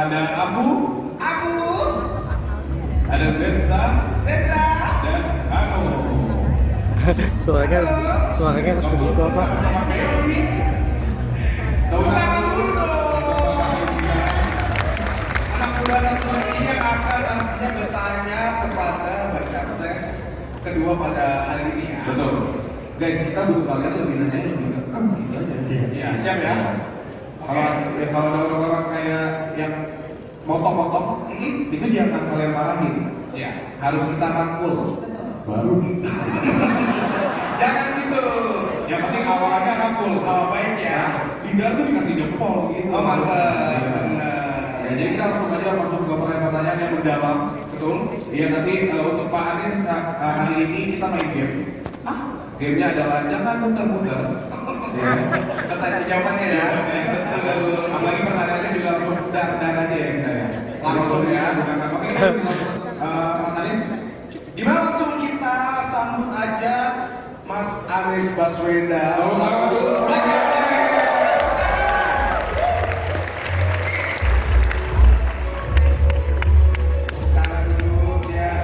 ada Afu, ada Zenza, dan Hano. Suaranya harus begitu apa? Tangan dulu dong. Anak muda ini yang akan nantinya bertanya kepada baca pres kedua pada hari ini ya. Betul. Guys, kita butuh kalian lebih nanya lebih ke gitu aja sih. Ya, siap ya. Kalau ada orang-orang kayak yang motong-motong, itu jangan kalian marahin. Ya. Harus kita rangkul. Baru gitu. Jangan gitu. Yang penting awalnya rangkul. Oh, baik ya. Lidah tuh dikasih jempol gitu. Oh, mantap. Ya, jadi kita langsung aja masuk ke pertanyaan yang mendalam. Betul? Iya, nanti untuk Pak Anies hari ini kita main game. Gamenya adalah jangan muter-muter. Ya. Pertanyaan jawabannya ya. Betul. Apalagi pertanyaannya juga langsung dar aja ya kita ya. Langsung ya. Makanya Mas Anies, Gimana langsung kita sambut aja Mas Anies Baswedan. Tangan dulu ya.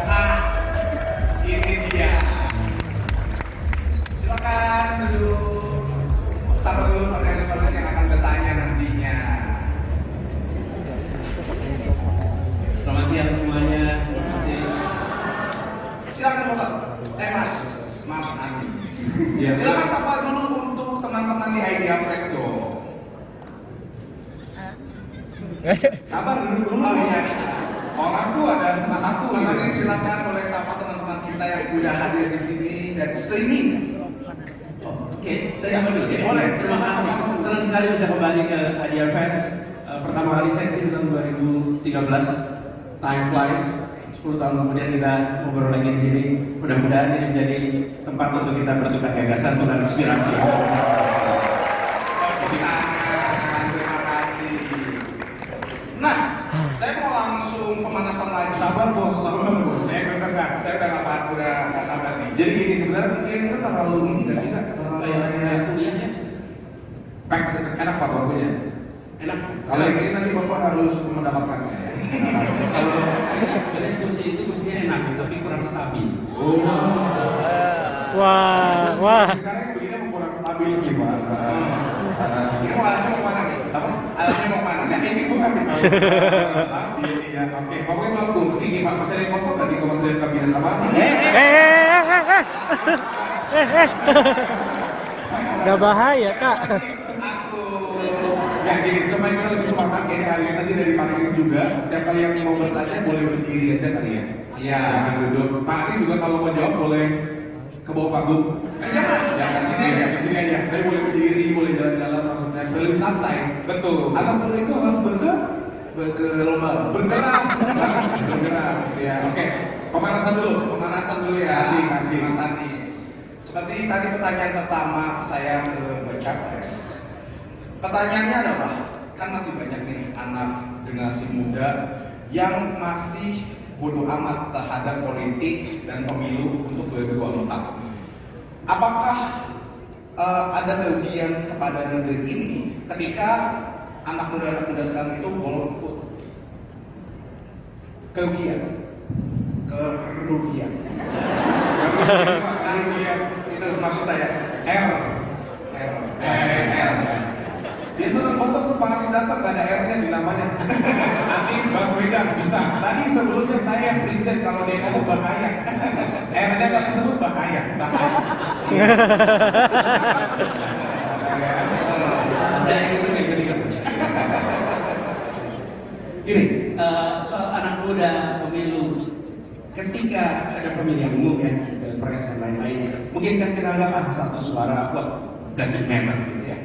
Ini dia. Silakan duduk. Sabar dulu panelis-panelis yang akan bertanya nantinya. Selamat siang semuanya. Terima kasih. Silakan Bapak. Mas Anies. Iya. Silakan sapa dulu untuk teman-teman di Idea Fresh dong. sabar dulu. Oh iya. Orang tuh ada satu. Mas Anies silakan boleh sapa teman-teman kita yang udah hadir di sini dan streaming. Oke, saya sapa dulu ya. Boleh. Terima kasih. Senang sekali bisa kembali ke Idea Fest. Pertama kali saya kesini tahun 2013. Time flies. 10 tahun kemudian kita ngobrol lagi di sini. Mudah-mudahan ini menjadi tempat untuk kita bertukar gagasan, tukar inspirasi. Terima kasih. Nah, saya mau langsung pemanasan lagi. Sabar bos. Saya ketekan. Saya udah nggak sabar nih. Jadi gini sebenarnya mungkin itu terlalu ini nggak sih kak? Terlalu Kayak kuliahnya enak pak waktunya. enak. Kalau yang ini nanti bapak harus mendapatkannya ya. Kalau sebenarnya kursi itu kursinya enak, tapi kurang stabil. Wah. Sekarang yang begini emang kurang stabil sih pak. Ini mau alatnya mau mana nih? Apa? Alatnya mau mana? Nah, ini gue kasih tahu. Stabil ya. Oke. Ngomongin soal kursi nih pak. Masih ada yang kosong nggak di Kementerian Kabinet apa? Gak bahaya kak. Ya gini, supaya kita lebih semangat ini hari ini nanti dari Pak Anies juga. Setiap kali yang mau bertanya boleh berdiri aja kali ya. Iya. Jangan duduk. Pak Anies juga kalau mau jawab boleh ke bawah panggung. Jangan. Jangan sini aja, di sini aja. Tapi boleh berdiri, boleh jalan-jalan maksudnya supaya lebih santai. Betul. Anak muda itu harus bergerak. Ya, oke. Pemanasan dulu ya. Kasih. Mas Anies. Seperti tadi pertanyaan pertama saya ke Baca Pres. Pertanyaannya adalah, kan masih banyak nih anak generasi muda yang masih bodoh amat terhadap politik dan pemilu untuk 2024. Apakah ada kerugian kepada negeri ini ketika anak muda sekarang itu golput? Kerugian. Itu maksud saya. R. R. Dia senang banget tuh Pak Anies datang, gak ada R-nya di namanya. Anies Baswedan bisa. Tadi sebelumnya saya yang present kalau dia ngomong bahaya. R-nya gak disebut bahaya. Saya ingin ketika gini, soal anak muda pemilu, ketika ada pemilihan umum ya, pilpres dan lain-lain, mungkin kan kita anggap satu suara, doesn't matter gitu ya.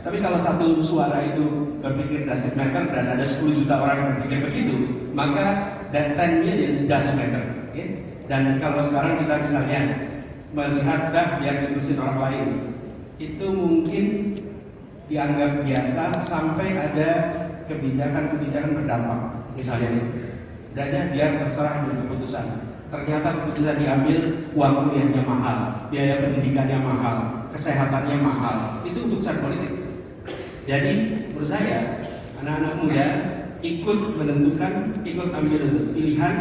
Tapi kalau satu suara itu berpikir doesn't matter dan ada 10 juta orang yang berpikir begitu, maka that 10 million does matter. Okay? Dan kalau sekarang kita misalnya melihat biar diurusin orang lain, itu mungkin dianggap biasa sampai ada kebijakan-kebijakan berdampak. Misalnya nih, udah aja biar terserah ambil keputusan. Ternyata keputusan diambil, uang kuliahnya mahal, biaya pendidikannya mahal, kesehatannya mahal. Itu keputusan politik. Jadi menurut saya anak-anak muda ikut menentukan, ikut ambil pilihan,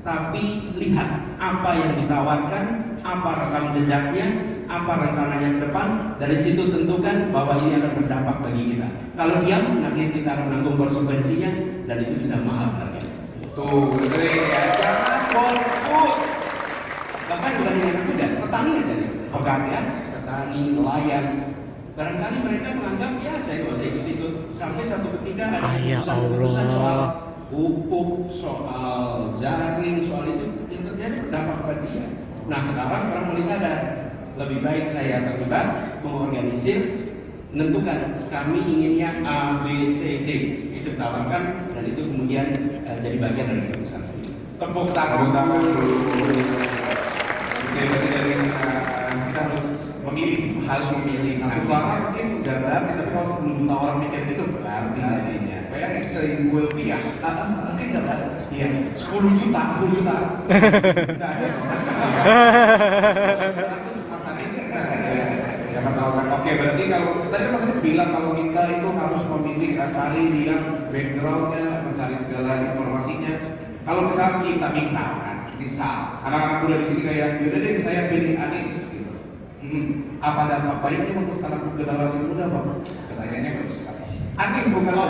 tapi lihat apa yang ditawarkan, apa rekam jejaknya, apa rencananya ke depan. Dari situ tentukan bahwa ini akan berdampak bagi kita. Kalau diam, nanti kita akan menanggung konsekuensinya dan itu bisa mahal harganya. Tuh, dengerin ya, jangan golput. Bahkan bukan hanya anak muda, petani aja nih. Bukan ya? Petani, nelayan. Barangkali mereka menganggap ya saya nggak usah ikut-ikut. Sampai satu ketika ada Ya keputusan soal Allah. pupuk, soal jaring, soal itu yang terjadi berdampak pada dia. Nah sekarang orang mulai sadar, lebih baik saya terlibat, mengorganisir, menentukan kami inginnya A, B, C, D. Itu tawarkan dan itu kemudian jadi bagian dari keputusan. Tepuk tangan. Oke, berarti dari kita harus memilih satu suara mungkin udah berarti, tapi kalau 10 juta orang mikir itu berarti jadinya. Bayangin sering gue rupiah, mungkin nggak berarti. Iya, 10 juta. Nggak ada. Mas Anies. Siapa tahu kan? Oke, berarti kalau tadi Mas Anies bilang kalau kita itu harus memilih, cari dia backgroundnya, mencari segala informasinya. Kalau misalnya kita misal anak-anak muda di sini kayak, yaudah deh saya pilih Anies gitu. Apa dampak baiknya untuk anak generasi muda, Bang? Pertanyaannya bagus sekali. Anies bukan lo.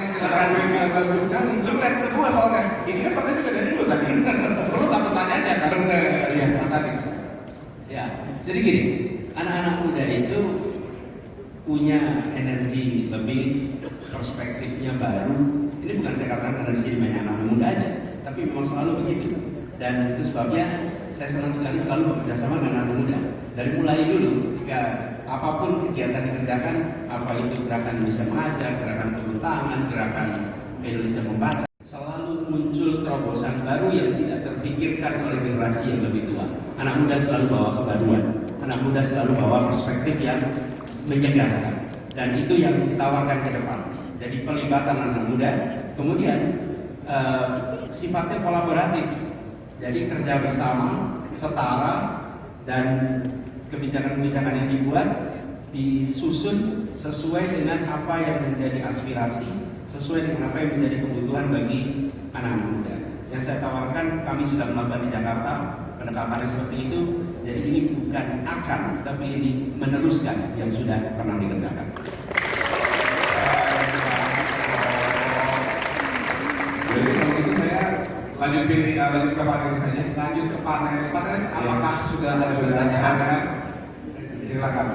Silakan bagus sekali. Lu lecture gue soalnya. Ini kan pertanyaan juga dari lu tadi. Lu tak pertanyaannya kan? Bener. Iya, Mas Anies. Ya, jadi gini, anak-anak muda itu punya energi lebih, perspektifnya baru. Ini bukan saya katakan karena di sini banyak anak muda aja, tapi memang selalu begitu. Dan itu sebabnya saya senang sekali selalu bekerja sama dengan anak muda. Dari mulai dulu, ketika apapun kegiatan dikerjakan, apa itu gerakan Indonesia Mengajar, gerakan turun tangan, gerakan Indonesia Membaca, selalu muncul terobosan baru yang tidak terpikirkan oleh generasi yang lebih tua. Anak muda selalu bawa kebaruan, anak muda selalu bawa perspektif yang menyegarkan, dan itu yang ditawarkan ke depan. Jadi pelibatan anak muda, kemudian sifatnya kolaboratif, jadi kerja bersama, setara, dan kebijakan-kebijakan yang dibuat disusun sesuai dengan apa yang menjadi aspirasi, sesuai dengan apa yang menjadi kebutuhan bagi anak-anak muda. Yang saya tawarkan, kami sudah melakukan di Jakarta pendekatannya seperti itu. Jadi ini bukan akan, tapi ini meneruskan yang sudah pernah dikerjakan. Jadi kalau gitu saya lanjut ke panelis saja. Lanjut ke panelis. Apakah sudah ada pertanyaan? Silakan.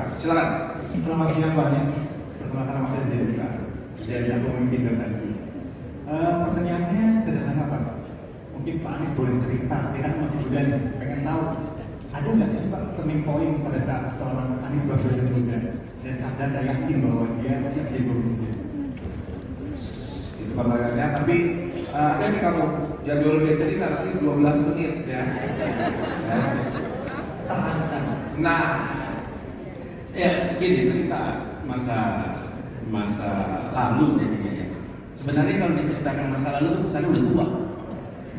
Selamat siang Pak Anies. Perkenalkan nama saya Zeza. Zeza pemimpin tadi. Pertanyaannya sederhana Pak. Mungkin Pak Anies boleh cerita, dia kan masih muda nih, pengen tahu ada nggak sih Pak turning point pada saat seorang Anies Baswedan muda dan sadar dan yakin bahwa dia siap jadi pemimpin? Itu pertanyaannya, tapi ada nih kamu yang dulu dia cerita nanti 12 menit ya. Terangkan. Nah, Ya, gini cerita masa lalu jadinya ya. Sebenarnya kalau diceritakan masa lalu itu kesannya udah tua.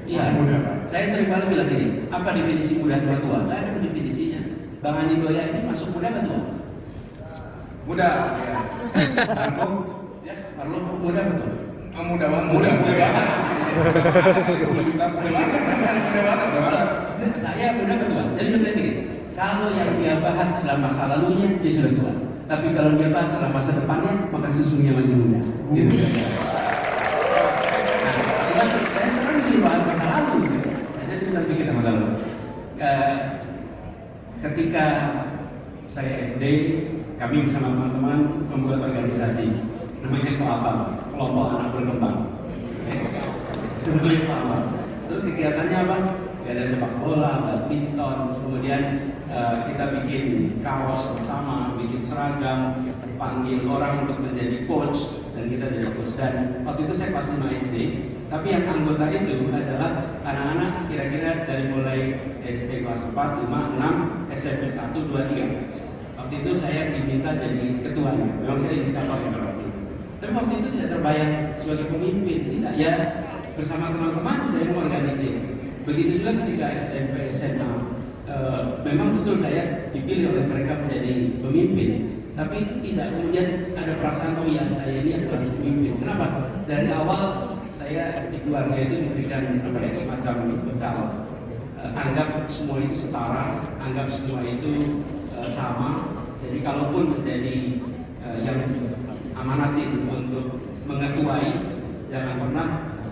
Iya. Masih muda, Pak. Saya sering kali bilang gini, apa definisi muda sama tua? Nggak ada definisinya. Bang Ani Doya ini masuk muda atau tua? Muda. Ya. Marco, ya, Marlo muda atau tua? Muda banget. Muda banget. Saya muda atau tua? Jadi seperti ini. Kalau yang dia bahas adalah masa lalunya, dia sudah tua. Tapi kalau dia bahas adalah masa depannya, maka sesungguhnya masih muda. Gitu. Nah, saya sekarang disuruh bahas masa lalu. Gitu. Saya cerita sedikit sama kamu. Ketika saya SD, kami bersama teman-teman membuat organisasi namanya kelompok anak berkembang. Namanya Kelapa. Terus kegiatannya apa? Ada sepak bola, badminton, kemudian kita bikin kaos bersama, bikin seragam, panggil orang untuk menjadi coach, dan kita jadi coach. Dan waktu itu saya kelas 5 SD, tapi yang anggota itu adalah anak-anak kira-kira dari mulai SD kelas 4, 5, 6, SMP 1, 2, 3. Waktu itu saya diminta jadi ketuanya, memang saya inisiator waktu itu. Tapi waktu itu tidak terbayang sebagai pemimpin, tidak ya, bersama teman-teman saya mengorganisir. Begitu juga ketika SMP, SMA, memang betul saya dipilih oleh mereka menjadi pemimpin, tapi tidak kemudian ada perasaan oh ya saya ini adalah pemimpin. dari awal saya di keluarga itu diberikan apa ya, semacam bekal. Anggap semua itu setara, anggap semua itu sama. Jadi kalaupun menjadi yang amanatin untuk mengetuai, jangan pernah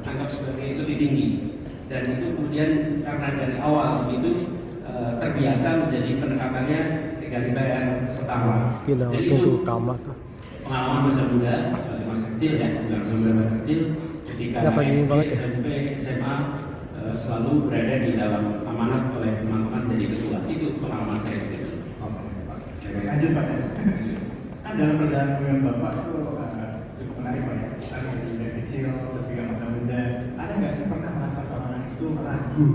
anggap sebagai lebih tinggi. Dan itu kemudian karena dari awal begitu terbiasa menjadi pendekatannya egaliter setara. Gila, Jadi tunggu itu kamar tuh. pengalaman masa muda, masa kecil ya, masa kecil ketika Nggak pagi SD, banget ya? SMP, SMA selalu berada di dalam amanat oleh teman-teman jadi ketua. Itu pengalaman saya ketika dulu. Oke, lanjut Pak. Kan dalam perjalanan dengan Bapak itu cukup menarik Pak ya. Dari kecil terus juga masa muda. Ada nggak sih pernah merasa seorang anak itu ragu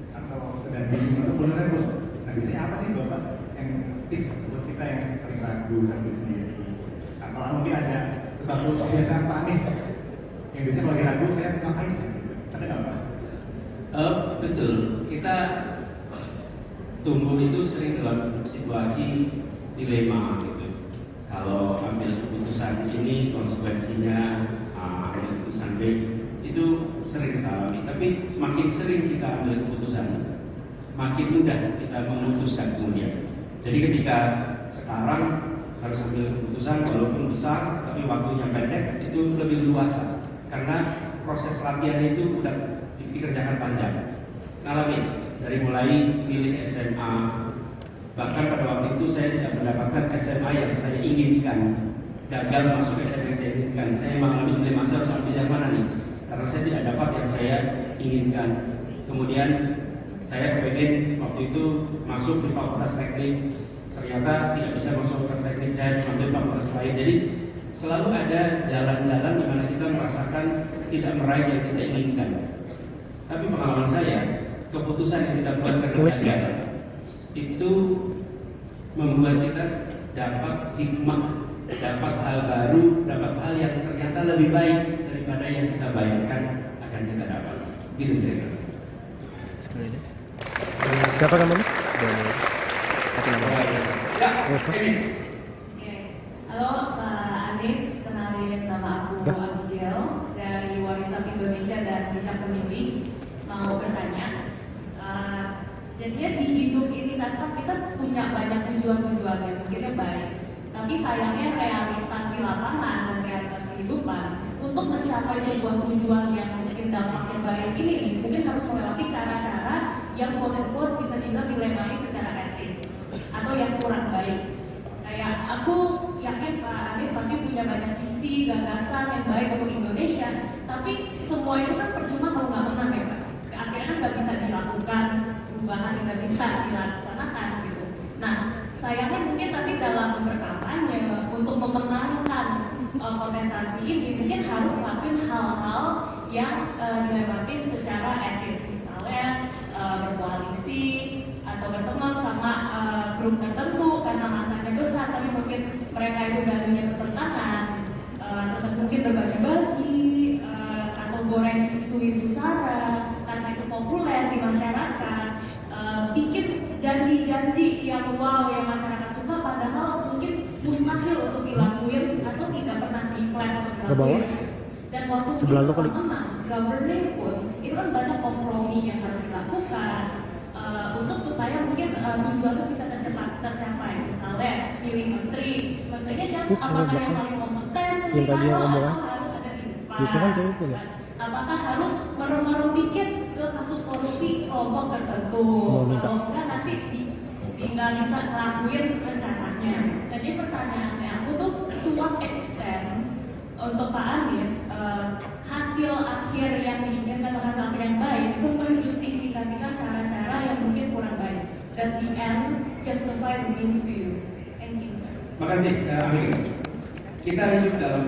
atau sedang bingung atau vulnerable? Nah biasanya apa sih Bapak yang tips buat kita yang sering ragu sampai sendiri? Atau mungkin ada sesuatu kebiasaan Pak Anies yang biasanya kalau lagi ragu saya ngapain? Gitu. Ada nggak Pak? Betul, kita tumbuh itu sering dalam situasi dilema gitu. Kalau ambil keputusan ini konsekuensinya ambil keputusan B itu sering kita alami. Tapi makin sering kita ambil keputusan, makin mudah kita memutuskan kemudian. Jadi ketika sekarang harus ambil keputusan walaupun besar tapi waktunya pendek itu lebih luasa karena proses latihan itu udah dikerjakan panjang. Ngalamin dari mulai milih SMA, bahkan pada waktu itu saya tidak mendapatkan SMA yang saya inginkan, gagal masuk SMA yang saya inginkan. Saya mengalami dilema harus ambil yang mana nih, karena saya tidak dapat yang saya inginkan. Kemudian saya pengen waktu itu masuk di fakultas teknik, ternyata tidak bisa masuk fakultas teknik, saya harus ambil fakultas lain. Jadi selalu ada jalan-jalan di mana kita merasakan tidak meraih yang kita inginkan. Tapi pengalaman saya, keputusan yang kita buat karena gagal itu membuat kita dapat hikmah, dapat hal baru, dapat hal yang ternyata lebih baik daripada yang kita bayangkan akan kita dapat. Gitu kira-kira. Sekali deh. Siapa namanya? Daniel. Apa namanya? Ya, Reva. ini. Oke. Halo Pak Anies, kenalin nama aku Abigail dari Warisan Indonesia dan Bijak Pemilih. Mau bertanya, jadinya di hidup ini kan kita punya banyak tujuan-tujuan yang mungkinnya baik, tapi sayangnya realitas di lapangan dan realitas kehidupan untuk mencapai sebuah tujuan yang mungkin dampaknya baik ini nih, mungkin harus melewati cara-cara yang quote-unquote bisa dibilang dilematis secara etis atau yang kurang baik. Kayak aku yakin Pak Anies pasti punya banyak visi, gagasan yang baik untuk Indonesia, tapi semua itu kan percuma kalau nggak menang ya Pak. Akhirnya kan nggak bisa dilakukan, perubahan nggak bisa dilaksanakan gitu. Nah, sayangnya mungkin tapi dalam berkampanye untuk memenangkan kontestasi ini mungkin harus melakukan hal-hal yang dilematis secara etis, misalnya berkoalisi atau berteman sama grup tertentu karena masanya besar tapi mungkin mereka itu valuenya bertentangan, terus mungkin berbagi-bagi atau goreng isu-isu sara karena itu populer di masyarakat, bikin janji-janji yang wow yang masyarakat suka padahal mungkin mustahil untuk dilakuin atau tidak pernah di-plan untuk dilakuin. Dan waktu Sebelah lo kali. menang, government pun itu kan banyak kompromi yang harus dilakukan untuk supaya mungkin tujuan itu bisa tercapai. Misalnya pilih menterinya siapa, apakah yang paling kompeten, Yang tadi yang ngomong atau harus ada di depan. biasanya kan cewek tuh ya. Apakah harus merem-merem dikit ke kasus korupsi kelompok tertentu, kalau enggak nanti nggak bisa ngelakuin rencananya. Jadi pertanyaannya aku tuh to what extent untuk Pak Anies hasil akhir yang diinginkan atau hasil akhir yang baik itu menjustifikasikan cara-cara yang mungkin kurang baik. Does the end justify the means to you? Thank you. Makasih, Amin. Kita hidup dalam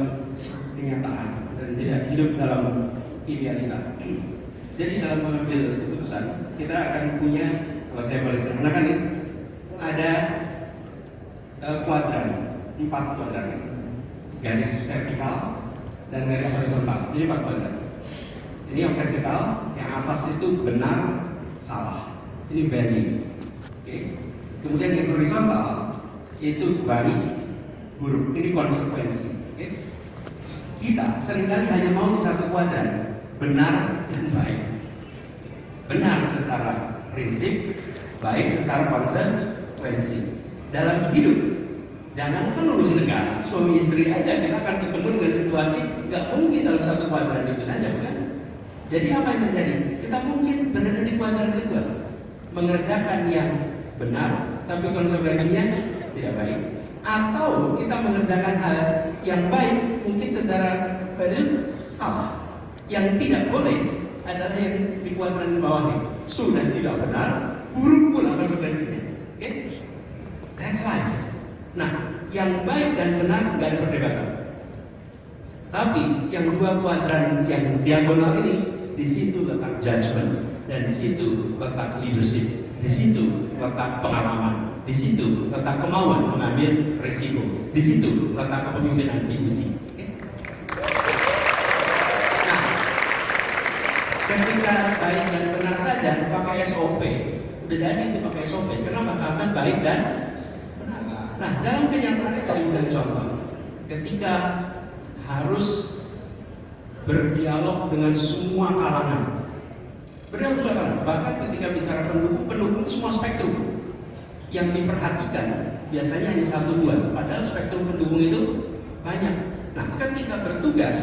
kenyataan dan tidak hidup dalam idealita. Jadi dalam mengambil keputusan, kita akan punya, kalau saya boleh sederhanakan ini, ada kuadran, 4 kuadran, garis vertikal dan garis horizontal. Jadi 4 kuadran. Ini yang vertikal, yang atas itu benar, salah. Ini value. Oke. Kemudian yang horizontal itu baik, buruk. Ini konsekuensi. Oke. kita seringkali hanya mau di satu kuadran, benar dan baik. Benar secara prinsip, baik secara konsekuensi. Dalam hidup, jangankan urusan negara, suami istri aja kita akan ketemu dengan situasi nggak mungkin dalam satu kuadran itu saja, bukan? Jadi apa yang terjadi? Kita mungkin berada di kuadran kedua, mengerjakan yang benar, tapi konsekuensinya tidak baik. Atau kita mengerjakan hal yang baik, mungkin secara salah. Yang tidak boleh adalah yang di kuadran bawahnya. Sudah tidak benar, buruk pula konsekuensinya. Okay? That's life. Nah, yang baik dan benar nggak ada perdebatan. Tapi yang dua kuadran yang diagonal ini, di situ letak judgment dan di situ letak leadership, di situ letak pengalaman, di situ letak kemauan mengambil risiko, di situ letak kepemimpinan diuji. Nah, ketika baik dan benar saja pakai SOP, udah jadi itu pakai SOP. Kenapa? Karena baik dan benar. Nah, dalam kenyataannya tadi misalnya contoh, ketika harus berdialog dengan semua kalangan. Berdialog semua kalangan. Bahkan ketika bicara pendukung itu semua spektrum. Yang diperhatikan biasanya hanya 1-2, padahal spektrum pendukung itu banyak. Nah, ketika bertugas,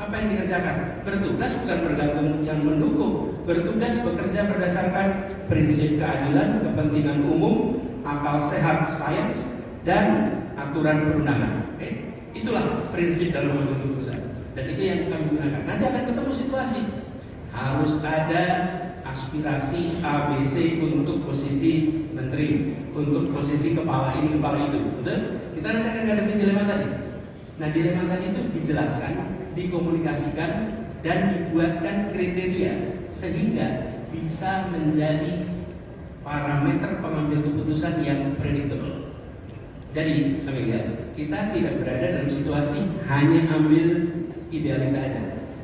apa yang dikerjakan? Bertugas bukan bergantung yang mendukung. Bertugas bekerja berdasarkan prinsip keadilan, kepentingan umum, akal sehat sains, dan aturan perundangan. Itulah prinsip dalam mengambil keputusan. Dan itu yang kami gunakan. Nanti akan ketemu situasi. Harus ada aspirasi ABC untuk posisi menteri, untuk posisi kepala ini, kepala itu. Betul? Kita nanti akan hadapi dilema tadi. Nah, dilema tadi itu dijelaskan, dikomunikasikan, dan dibuatkan kriteria sehingga bisa menjadi parameter pengambil keputusan yang predictable. Jadi, kita tidak berada dalam situasi hanya ambil idealita aja.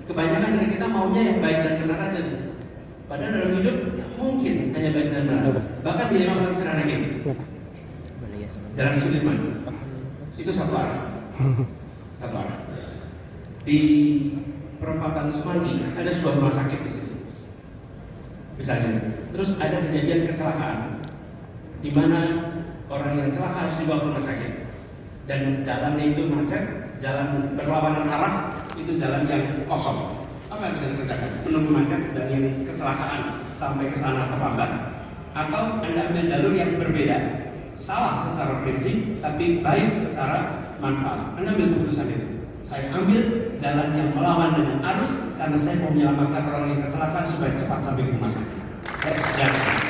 Kebanyakan dari kita maunya yang baik dan benar aja tuh. Padahal dalam hidup ya mungkin hanya baik dan benar. Bahkan dilema paling sederhana ini. Jalan Sudirman itu satu arah. Satu arah. Di perempatan Semanggi ada sebuah rumah sakit di situ. Misalnya, terus ada kejadian kecelakaan di mana orang yang celaka harus dibawa ke rumah sakit dan jalannya itu macet, jalan berlawanan arah, itu jalan yang kosong. Apa yang bisa dikerjakan? Menunggu macet dan yang kecelakaan sampai ke sana terlambat, atau Anda ambil jalur yang berbeda, salah secara prinsip tapi baik secara manfaat. Anda ambil keputusan itu. Saya ambil jalan yang melawan dengan arus karena saya mau menyelamatkan orang yang kecelakaan supaya cepat sampai ke rumah sakit. That's judgment.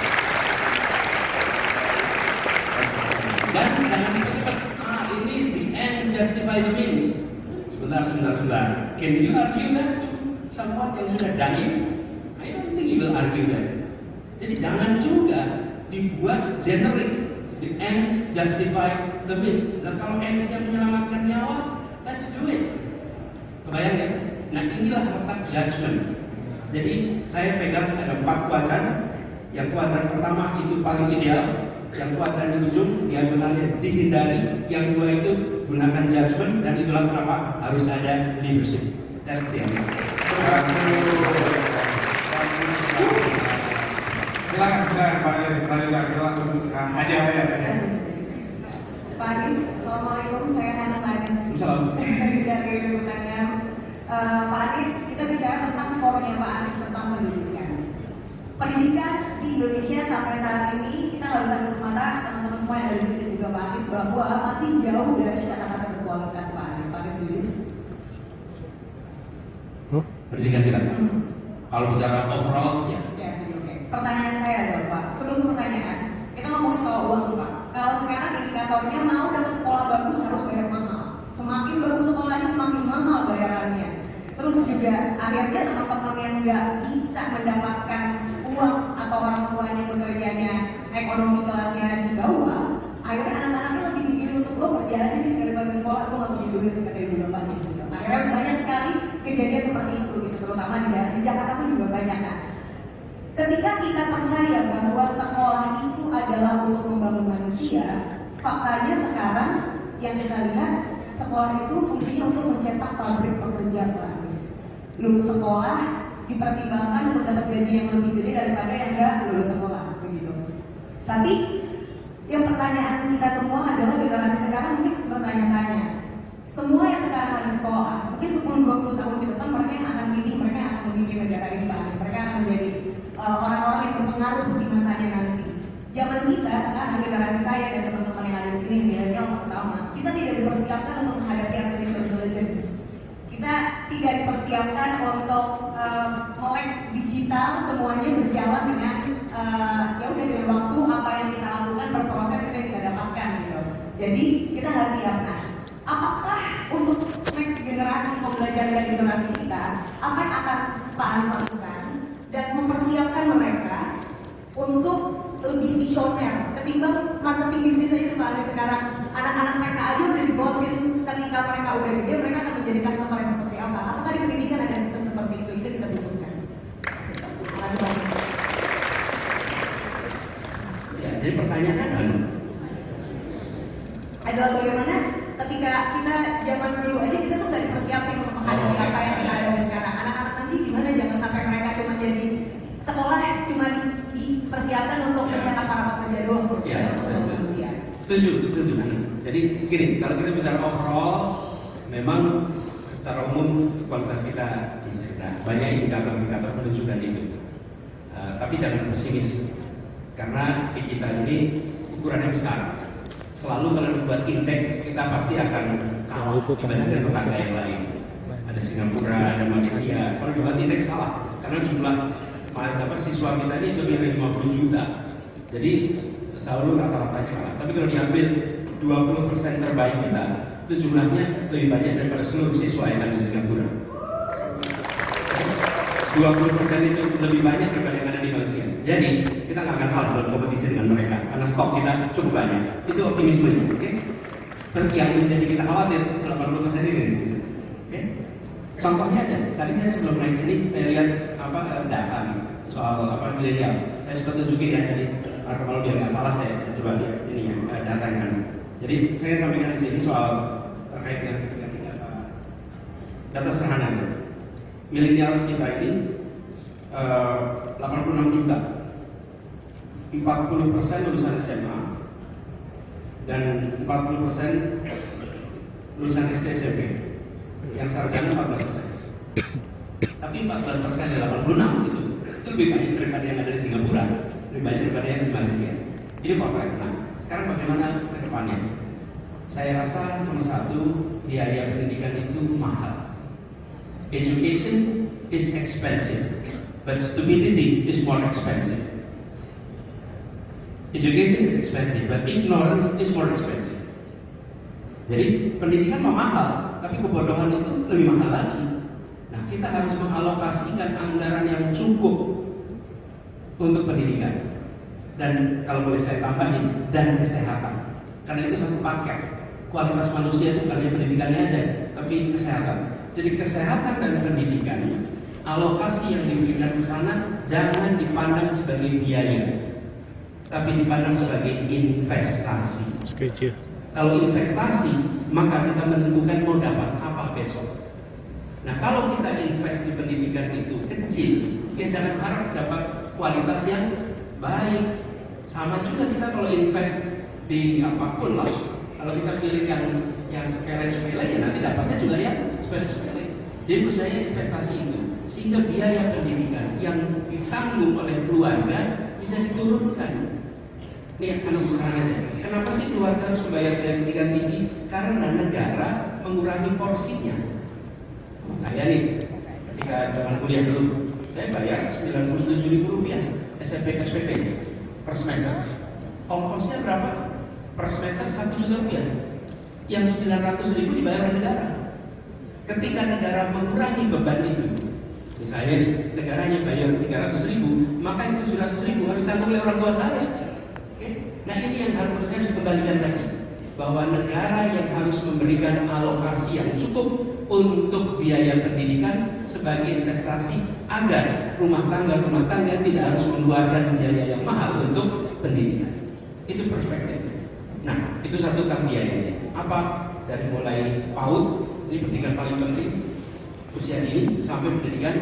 Dan jangan cepat-cepat. Ini the end justify the means. Sebentar. Can you argue that to someone yang sudah dying? I don't think you will argue that. Jadi jangan juga dibuat generic. The ends justify the means. Nah, kalau ends yang menyelamatkan nyawa, let's do it. Kebayang ya? Nah, inilah letak judgment. Jadi saya pegang ada 4 kuadran. Yang kuadran pertama itu paling ideal. Yang kuadran di ujung diagonalnya dihindari. Yang 2 itu gunakan judgment, dan itulah kenapa harus ada leadership. That's the answer. Silakan Pak Anis, kita langsung aja. Pak Anis, Assalamualaikum, saya Hana Pak Anis. Assalamualaikum. Dari Liputannya. Pak Anis, kita bicara tentang core-nya Pak Anis tentang pendidikan. Pendidikan di Indonesia sampai saat ini kita nggak bisa tutup mata, teman-teman semua yang dari sini dan juga Pak Anis, bahwa masih jauh dari kata-kata berkualitas Pak Anis. Pak Anis setuju? Pendidikan kita. Kalau bicara overall, ya. Ya, setuju. Oke. Pertanyaan saya adalah Pak, sebelum pertanyaan, kita ngomongin soal uang Pak. Kalau sekarang indikatornya mau dapat sekolah bagus harus bayar mahal. Semakin bagus sekolahnya semakin mahal bayarannya. Terus juga akhirnya teman-teman yang nggak bisa mendapatkan uang atau orang tuanya bekerjanya ekonomi kelasnya di bawah, akhirnya anak-anaknya lebih dipilih untuk lo kerja aja nih daripada sekolah, gue nggak punya duit kata ibu bapaknya gitu. Akhirnya banyak sekali kejadian seperti itu gitu, terutama di daerah di Jakarta pun juga banyak. Nah, ketika kita percaya bahwa sekolah itu adalah untuk membangun manusia, faktanya sekarang yang kita lihat sekolah itu fungsinya untuk mencetak pabrik pekerja, Pak Anies. Lulus sekolah dipertimbangkan untuk dapat gaji yang lebih gede daripada yang nggak lulus sekolah, begitu. Tapi yang pertanyaan kita semua adalah generasi sekarang mungkin bertanya-tanya, semua yang sekarang lagi sekolah, mungkin 10-20 tahun ke depan mereka yang akan leading, mereka yang akan memimpin negara ini, Pak Anies. Mereka akan menjadi orang-orang yang berpengaruh di masanya nanti. Zaman kita sekarang, generasi saya dan teman-teman yang ada di sini, milenial terutama, kita tidak dipersiapkan untuk menghadapi artificial intelligence. Kita tidak dipersiapkan untuk melek digital, semuanya berjalan dengan ya udah dengan waktu apa yang kita lakukan berproses itu yang kita dapatkan gitu. Jadi kita nggak siap. Nah, apakah untuk next generasi pembelajaran dari generasi kita, apa yang akan Pak Anies lakukan dan mempersiapkan mereka untuk lebih visioner ketimbang marketing bisnis aja tuh Pak Anies sekarang. Anak-anak TK aja udah dibuatin ketika mereka udah gede mereka akan menjadi customer yang seperti apa. Apakah di pendidikan ada sistem seperti itu? Itu kita butuhkan. Terima kasih Pak Anies. Ya, jadi pertanyaannya kan Adalah bagaimana ketika kita zaman dulu aja kita tuh nggak dipersiapin untuk menghadapi apa yang kita hadapi sekarang. Anak-anak nanti gimana, jangan sampai mereka cuma jadi sekolah cuma dipersiapkan untuk mencetak para pekerja doang ya, untuk manusia. setuju. Jadi gini, kalau kita bicara overall, memang secara umum kualitas kita bisa banyak indikator-indikator menunjukkan itu. Tapi jangan pesimis, karena di kita ini ukurannya besar. Selalu kalau dibuat indeks kita pasti akan kalah dibandingkan tetangga yang lain. Ada Singapura, ada Malaysia. Kalau dibuat indeks kalah, karena jumlah siswa kita ini lebih dari 50 juta. Jadi selalu rata-ratanya kalah. Tapi kalau diambil 20% terbaik kita, itu jumlahnya lebih banyak daripada seluruh siswa yang ada di Singapura. 20% itu lebih banyak daripada yang ada di Malaysia. Jadi kita nggak akan kalah dalam kompetisi dengan mereka karena stok kita cukup banyak. Itu optimismenya, oke? Yang menjadi kita khawatir 80% ini. Oke? Contohnya aja, tadi saya sebelum naik sini saya lihat data nih soal milenial. Saya sudah tunjukin ya tadi. Kalau dia nggak salah saya coba lihat ini ya datanya. Jadi saya sampaikan di sini soal terkait dengan data sederhana aja. Milenial kita ini 86 juta, 40% lulusan SMA dan 40% lulusan SD SMP, yang sarjana 14%. Tapi 14% dari 86 itu lebih banyak daripada yang ada di Singapura, lebih banyak daripada yang di Malaysia. Ini potret. Nah, sekarang bagaimana ke depannya? Saya rasa nomor satu, biaya pendidikan itu mahal. Education is expensive, but stupidity is more expensive. Education is expensive, but ignorance is more expensive. Jadi pendidikan mahal, tapi kebodohan itu lebih mahal lagi. Nah, kita harus mengalokasikan anggaran yang cukup untuk pendidikan. Dan kalau boleh saya tambahin, dan kesehatan. Karena itu satu paket. Kualitas manusia itu bukan hanya pendidikannya aja, tapi kesehatan. Jadi kesehatan dan pendidikan, alokasi yang diberikan ke sana jangan dipandang sebagai biaya, tapi dipandang sebagai investasi. Setuju. Kalau investasi, maka kita menentukan mau dapat apa besok. Nah, kalau kita invest di pendidikan itu kecil, ya jangan harap dapat kualitas yang baik. Sama juga kita kalau invest di apapun lah. Kalau kita pilih yang sepele-sepele, ya nanti dapatnya juga yang sepele-sepele. Jadi menurut saya investasi itu, sehingga biaya pendidikan yang ditanggung oleh keluarga bisa diturunkan. Ini anak usaha aja. Kenapa sih keluarga harus membayar biaya pendidikan tinggi? Karena negara mengurangi porsinya. Saya nih, ketika zaman kuliah dulu, saya bayar Rp97.000 SMP SPP per semester. Ongkosnya berapa? Per semester Rp1 juta. Yang Rp900.000 dibayar oleh negara. Ketika negara mengurangi beban itu, misalnya nih, negara hanya bayar Rp300.000, maka yang Rp700.000 harus ditanggung oleh orang tua saya. Oke? Nah, ini yang harus saya kembalikan lagi, bahwa negara yang harus memberikan alokasi yang cukup untuk biaya pendidikan sebagai investasi agar rumah tangga tidak harus mengeluarkan biaya yang mahal untuk pendidikan. Itu perspektifnya. Nah, itu satu tentang biayanya. Apa dari mulai PAUD, ini pendidikan paling penting usia dini sampai pendidikan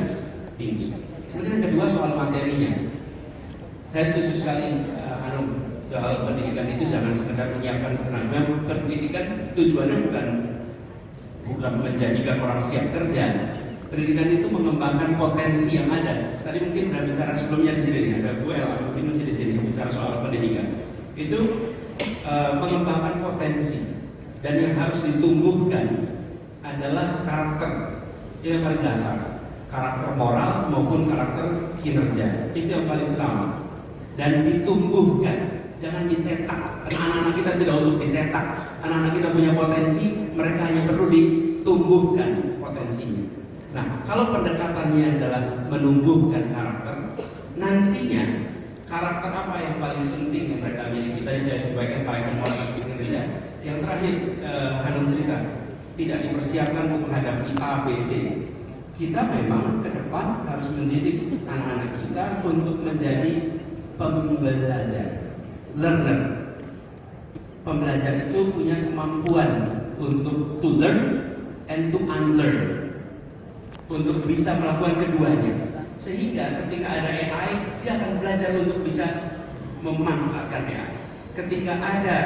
tinggi. Kemudian yang kedua soal materinya. Saya setuju sekali soal pendidikan itu jangan sekedar menyiapkan tenaga. Pendidikan tujuannya bukan menjadikan orang siap kerja. Pendidikan itu mengembangkan potensi yang ada. Tadi mungkin sudah bicara sebelumnya di sini, ada Bu El, mungkin masih di sini bicara soal pendidikan. Itu mengembangkan potensi, dan yang harus ditumbuhkan adalah karakter. Itu yang paling dasar, karakter moral maupun karakter kinerja. Itu yang paling utama. Dan ditumbuhkan, jangan dicetak. Anak-anak kita tidak untuk dicetak. Anak-anak kita punya potensi, mereka hanya perlu ditumbuhkan potensinya. Nah, kalau pendekatannya adalah menumbuhkan karakter, nantinya karakter apa yang paling penting yang mereka miliki? Tadi saya sampaikan karakter moral dan kinerja. Yang terakhir, Hanum cerita, tidak dipersiapkan untuk menghadapi A, B, C. Kita memang ke depan harus mendidik anak-anak kita untuk menjadi pembelajar, learner. Pembelajar itu punya kemampuan untuk to learn and to unlearn, untuk bisa melakukan keduanya. Sehingga ketika ada AI, dia akan belajar untuk bisa memanfaatkan AI. Ketika ada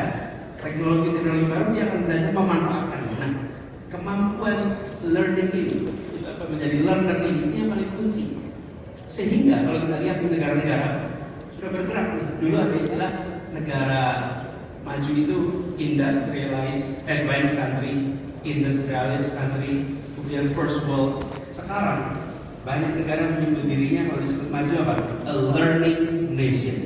teknologi baru, dia akan belajar memanfaatkan. Nah, kemampuan learning ini, menjadi learner ini yang paling kunci. Sehingga kalau kita lihat di negara-negara sudah bergerak nih. Dulu ada istilah negara maju itu industrialized, advanced country, industrialized country, kemudian first world. Sekarang banyak negara menyebut dirinya kalau disebut maju apa? A learning nation,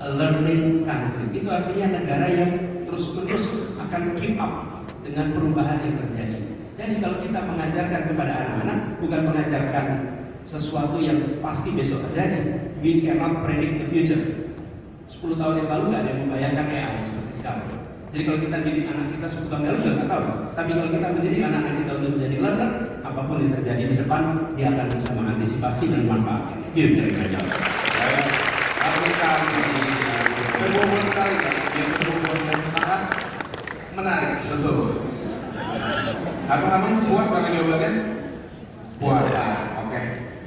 a learning country. Itu artinya negara yang terus-menerus akan keep up dengan perubahan yang terjadi. Jadi kalau kita mengajarkan kepada anak-anak, bukan mengajarkan sesuatu yang pasti besok terjadi. We cannot predict the future. 10 tahun yang lalu nggak ada yang membayangkan AI seperti sekarang. Jadi kalau kita didik anak kita 10 tahun lalu juga nggak tahu. Tapi kalau kita mendidik anak-anak kita untuk menjadi learner, apapun yang terjadi di depan, dia akan bisa mengantisipasi dan memanfaatkannya. Itu dari kerja. Bagus sekali. Berbobot sekali ya. Dia berbobot sangat menarik. Betul. Apa puas dengan jawabannya? Puas. Oke.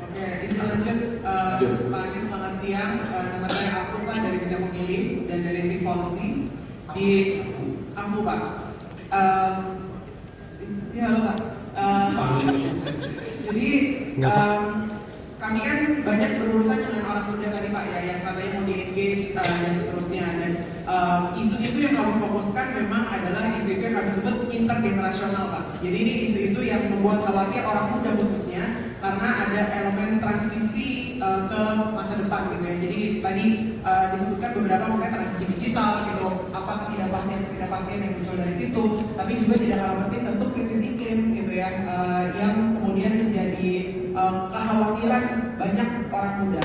Oke, izin lanjut. Pak Anies, selamat siang. Nama saya Afu Pak dari Bijak Memilih dan dari tim policy di Afu Pak. Ya halo Pak. Jadi kami kan banyak berurusan dengan orang muda tadi Pak ya, yang katanya mau di-engage dan seterusnya. Dan isu-isu yang kami fokuskan memang adalah isu-isu yang kami sebut intergenerasional Pak. Jadi ini isu-isu yang membuat khawatir orang muda khususnya, karena ada elemen transisi ke masa depan gitu ya. Jadi tadi disebutkan beberapa misalnya transisi digital gitu, apa ketidakpastian yang muncul dari situ, tapi juga tidak kalah penting tentu krisis iklim gitu ya, yang kemudian menjadi kekhawatiran banyak orang muda.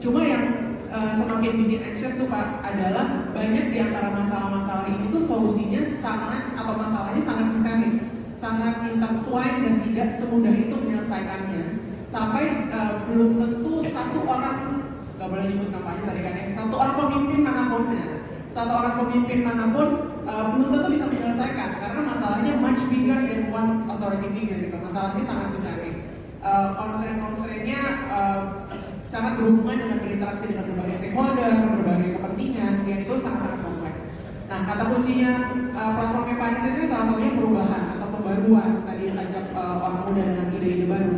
Cuma yang semakin bikin anxious tuh Pak adalah banyak di antara masalah-masalah ini tuh solusinya sangat, atau masalahnya sangat sistemik, sangat intertwined dan tidak semudah itu menyelesaikannya. Sampai belum tentu satu orang, nggak boleh nyebut kampanye tadi kan ya, satu orang pemimpin manapun belum tentu bisa menyelesaikan, karena masalahnya much bigger than one authority figure gitu. Masalahnya sangat sistemik. Concern-concernnya sangat berhubungan dengan berinteraksi dengan berbagai stakeholder, berbagai kepentingan, yang itu sangat-sangat kompleks. Nah, kata kuncinya platformnya Pak Anies itu salah satunya perubahan atau pembaruan. Tadi ajak orang muda dengan ide-ide baru.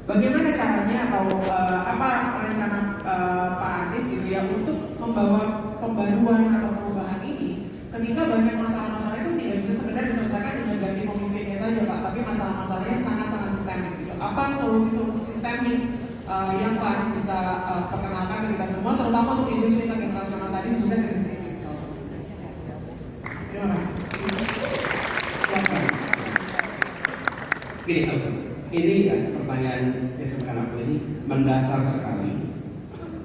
Bagaimana caranya atau apa rencana Pak Anies gitu ya untuk membawa pembaruan atau perubahan ini ketika banyak masalah-masalah itu tidak bisa sekedar diselesaikan dengan ganti pemimpinnya saja Pak, tapi masalah-masalahnya sangat-sangat sistemik gitu. Apa solusi-solusi sistemik yang Pak Anies bisa perkenalkan ke kita semua, terutama untuk isu-isu intergenerasional tadi, khususnya krisis iklim. Terima kasih. Gini, ini ya pertanyaan yang sebenarnya aku ini mendasar sekali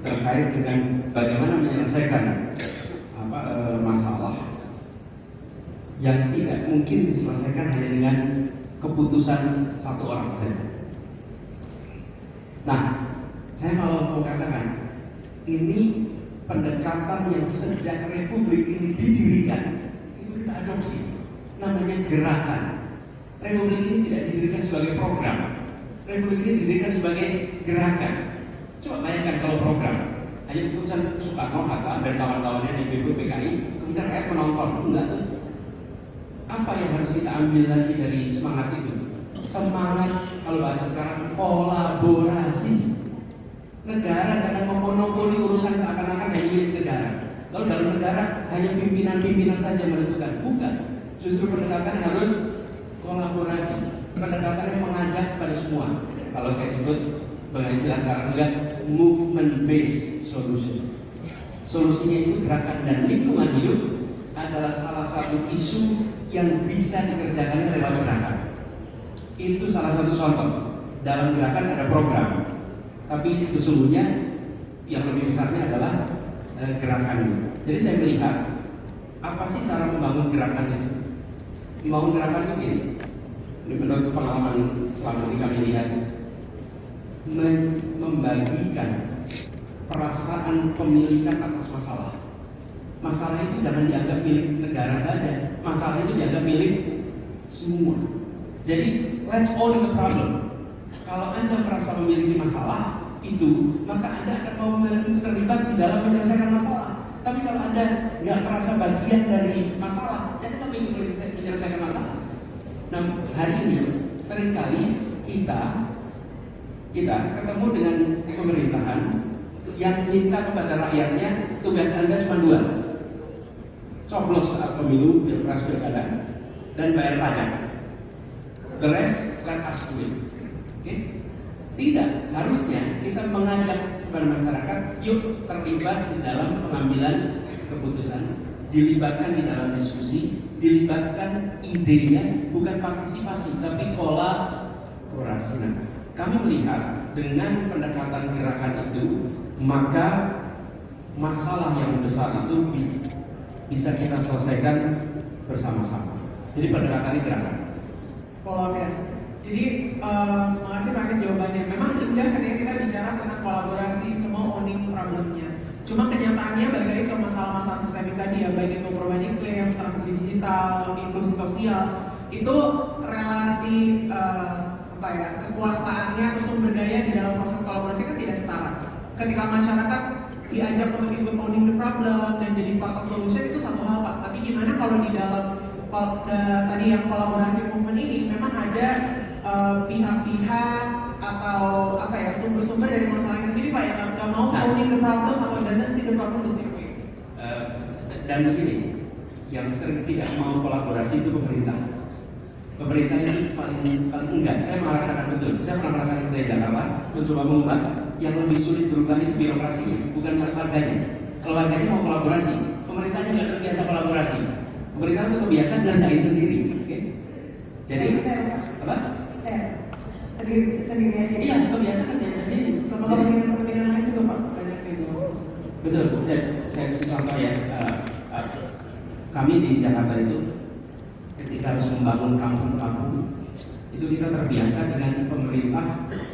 terkait dengan bagaimana menyelesaikan masalah yang tidak mungkin diselesaikan hanya dengan keputusan satu orang saja. Nah, saya mau katakan ini pendekatan yang sejak Republik ini didirikan itu kita adopsi. namanya gerakan. Republik ini tidak didirikan sebagai program. Republik ini didirikan sebagai gerakan. Coba bayangkan kalau program hanya keputusan Soekarno, Hatta, dan kawan-kawannya di BPPKI, kemudian rakyat menonton, enggak tuh. Apa yang harus kita ambil lagi dari semangat itu? Semangat, kalau bahasa sekarang, kolaborasi. Negara jangan memonopoli urusan seakan-akan hanya milik negara. Lalu dalam negara hanya pimpinan-pimpinan saja menentukan. Bukan. Justru pendekatan harus kolaborasi. Pendekatan yang mengajak pada semua. Kalau saya sebut dengan istilah sekarang juga movement based solution. Solusinya itu gerakan dan lingkungan hidup adalah salah satu isu yang bisa dikerjakan lewat gerakan. Itu salah satu contoh. Dalam gerakan ada program, tapi sesungguhnya yang lebih besarnya adalah gerakan. Jadi saya melihat apa sih cara membangun gerakan itu? Membangun gerakan itu gini. Menurut pengalaman selama ini kami lihat, membagikan perasaan pemilikan atas masalah. Masalah itu jangan dianggap milik negara saja. Masalah itu dianggap milik semua. Jadi let's own the problem. Kalau Anda merasa memiliki masalah itu, maka Anda akan mau terlibat di dalam menyelesaikan masalah. Tapi kalau Anda nggak merasa bagian dari masalah, Anda nggak ingin menyelesaikan masalah. Nah, hari ini seringkali kita ketemu dengan pemerintahan yang minta kepada rakyatnya tugas Anda cuma 2, coblos saat pemilu, pilpres, pilkada, dan bayar pajak. The rest let us do it. Okay? Tidak, harusnya kita mengajak kepada masyarakat, yuk terlibat di dalam pengambilan keputusan, dilibatkan di dalam diskusi, dilibatkan idenya, bukan partisipasi, tapi kolaborasi. Nah, kami melihat dengan pendekatan gerakan itu, maka masalah yang besar itu bisa kita selesaikan bersama-sama. Jadi pendekatannya gerakan. Follow up ya. Jadi makasih Pak Anies jawabannya. Memang indah ketika kita bicara tentang kolaborasi, semua owning problemnya. Cuma kenyataannya balik lagi ke masalah-masalah sistemik tadi ya, baik itu perubahan iklim, transisi digital, inklusi sosial, itu relasi kekuasaannya atau sumber daya di dalam proses kolaborasi kan tidak setara. Ketika masyarakat diajak untuk ikut owning the problem dan jadi part of solution itu satu hal Pak. Tapi gimana kalau di dalam tadi yang kolaborasi movement ini memang ada pihak-pihak atau sumber-sumber dari masalahnya sendiri Pak yang nggak mau owning the problem atau doesn't see the problem the same way. Dan begini, yang sering tidak mau kolaborasi itu pemerintah. Pemerintah itu paling enggak. Saya merasakan betul. Saya pernah merasakan di Jakarta mencoba mengubah. Yang lebih sulit berubah itu birokrasinya, bukan warganya. Kalau warganya mau kolaborasi, pemerintahnya nggak terbiasa kolaborasi. Pemerintah itu kebiasaan ngerjain sendiri. Okay? Jadi apa? Sendiri aja. Iya, kebiasaan ngerjain sendiri. Sama kepentingan lain juga Pak, banyak yang betul. Saya kasih contoh ya. Kami di Jakarta itu ketika harus membangun kampung-kampung itu kita terbiasa dengan pemerintah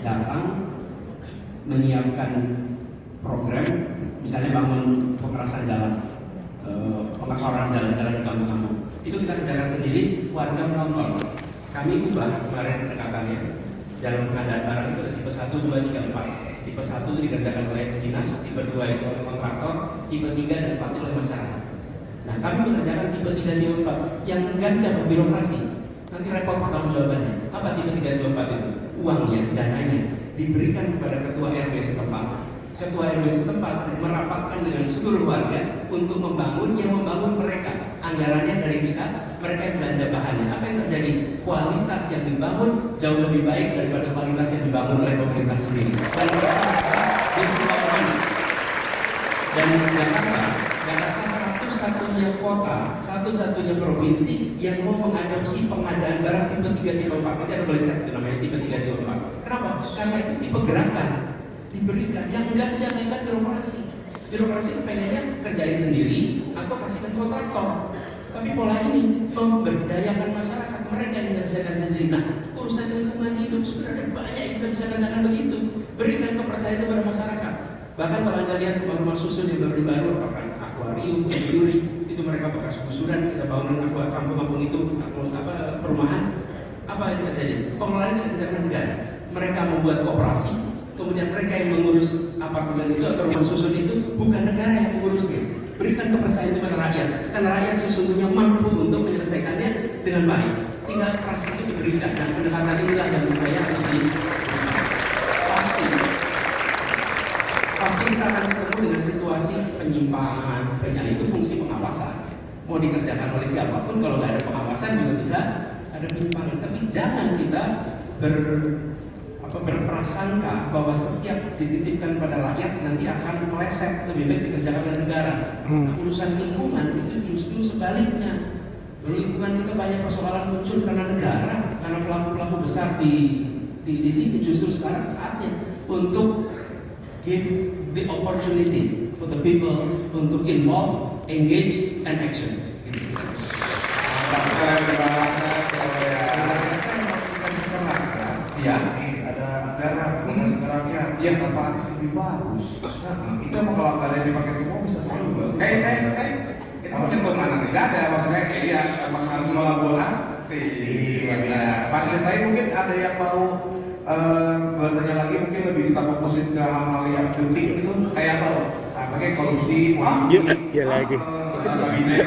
datang menyiapkan program, misalnya bangun pemerasan jalan, pengecoran jalan-jalan di kampung-kampung. Itu kita kerjakan sendiri, warga menonton. Kami ubah kemarin pendekatannya. Jalan pengadaan barang itu ada tipe 1, 2, 3, 4. Tipe 1 itu dikerjakan oleh dinas, tipe 2 itu oleh kontraktor, tipe 3 dan 4 oleh masyarakat. Nah, kami mengerjakan tipe 3, tipe 4. Yang enggak siapa? Birokrasi. Nanti repot pertanggung jawabannya. Apa tipe 3, tipe 4 itu? Uangnya, dananya diberikan kepada ketua RW setempat. Ketua RW setempat merapatkan dengan seluruh warga untuk membangun mereka. Anggarannya dari kita, mereka yang belanja bahannya. Apa yang terjadi? Kualitas yang dibangun jauh lebih baik daripada kualitas yang dibangun oleh pemerintah sendiri. Dan mereka bisa bisnis ekonomi. Dan Jakarta satu-satunya kota, satu-satunya provinsi yang mau mengadopsi pengadaan barang tipe 3, tipe 4. Nanti ada boleh cek itu namanya tipe 3, tipe 4. Kenapa? Karena itu tipe gerakan diberikan. Yang enggak siapa yang birokrasi. Birokrasi itu pengennya kerjain sendiri atau kasih ke kontraktor. Tapi pola ini memberdayakan masyarakat, mereka yang menyelesaikan sendiri. Nah, urusan lingkungan hidup sebenarnya banyak yang kita bisa kerjakan begitu. Berikan kepercayaan kepada masyarakat. Bahkan kalau Anda lihat rumah susun yang baru-baru, apakah akuarium, duri, itu begitu mereka bekas gusuran, kita bangun kampung-kampung itu, perumahan, apa yang terjadi? Pengelolaan itu dikerjakan negara. Mereka membuat koperasi, kemudian mereka yang mengurus apartemen itu atau rumah susun itu, bukan negara yang mengurusnya. Berikan kepercayaan kepada rakyat, karena rakyat sesungguhnya mampu untuk menyelesaikannya dengan baik. Tinggal trust itu diberikan, dan pendekatan inilah yang menurut saya harus pasti kita akan ketemu dengan situasi penyimpangan, itu fungsi pengawasan. Mau dikerjakan oleh siapapun, kalau nggak ada pengawasan juga bisa ada penyimpangan. Tapi jangan kita berprasangka bahwa setiap dititipkan pada rakyat nanti akan meleset, lebih baik dikerjakan oleh negara. Nah, urusan lingkungan itu justru sebaliknya. Lingkungan kita banyak persoalan muncul karena negara, karena pelaku-pelaku besar di sini. Justru sekarang saatnya untuk give the opportunity for the people untuk involve, engage, and action. Ya, ada anggaran, anggarannya, ya Pak Anies lebih bagus. Itu emang kalau anggaran dipakai semua bisa semua lebih bagus. Kita mau nyentuh mana? Tidak ada, maksudnya iya, emang harus melaborasi. Pak Anies lain mungkin ada yang mau bertanya lagi, mungkin lebih kita fokusin ke hal-hal yang penting gitu, kayak apa? Pakai korupsi, Dia lagi.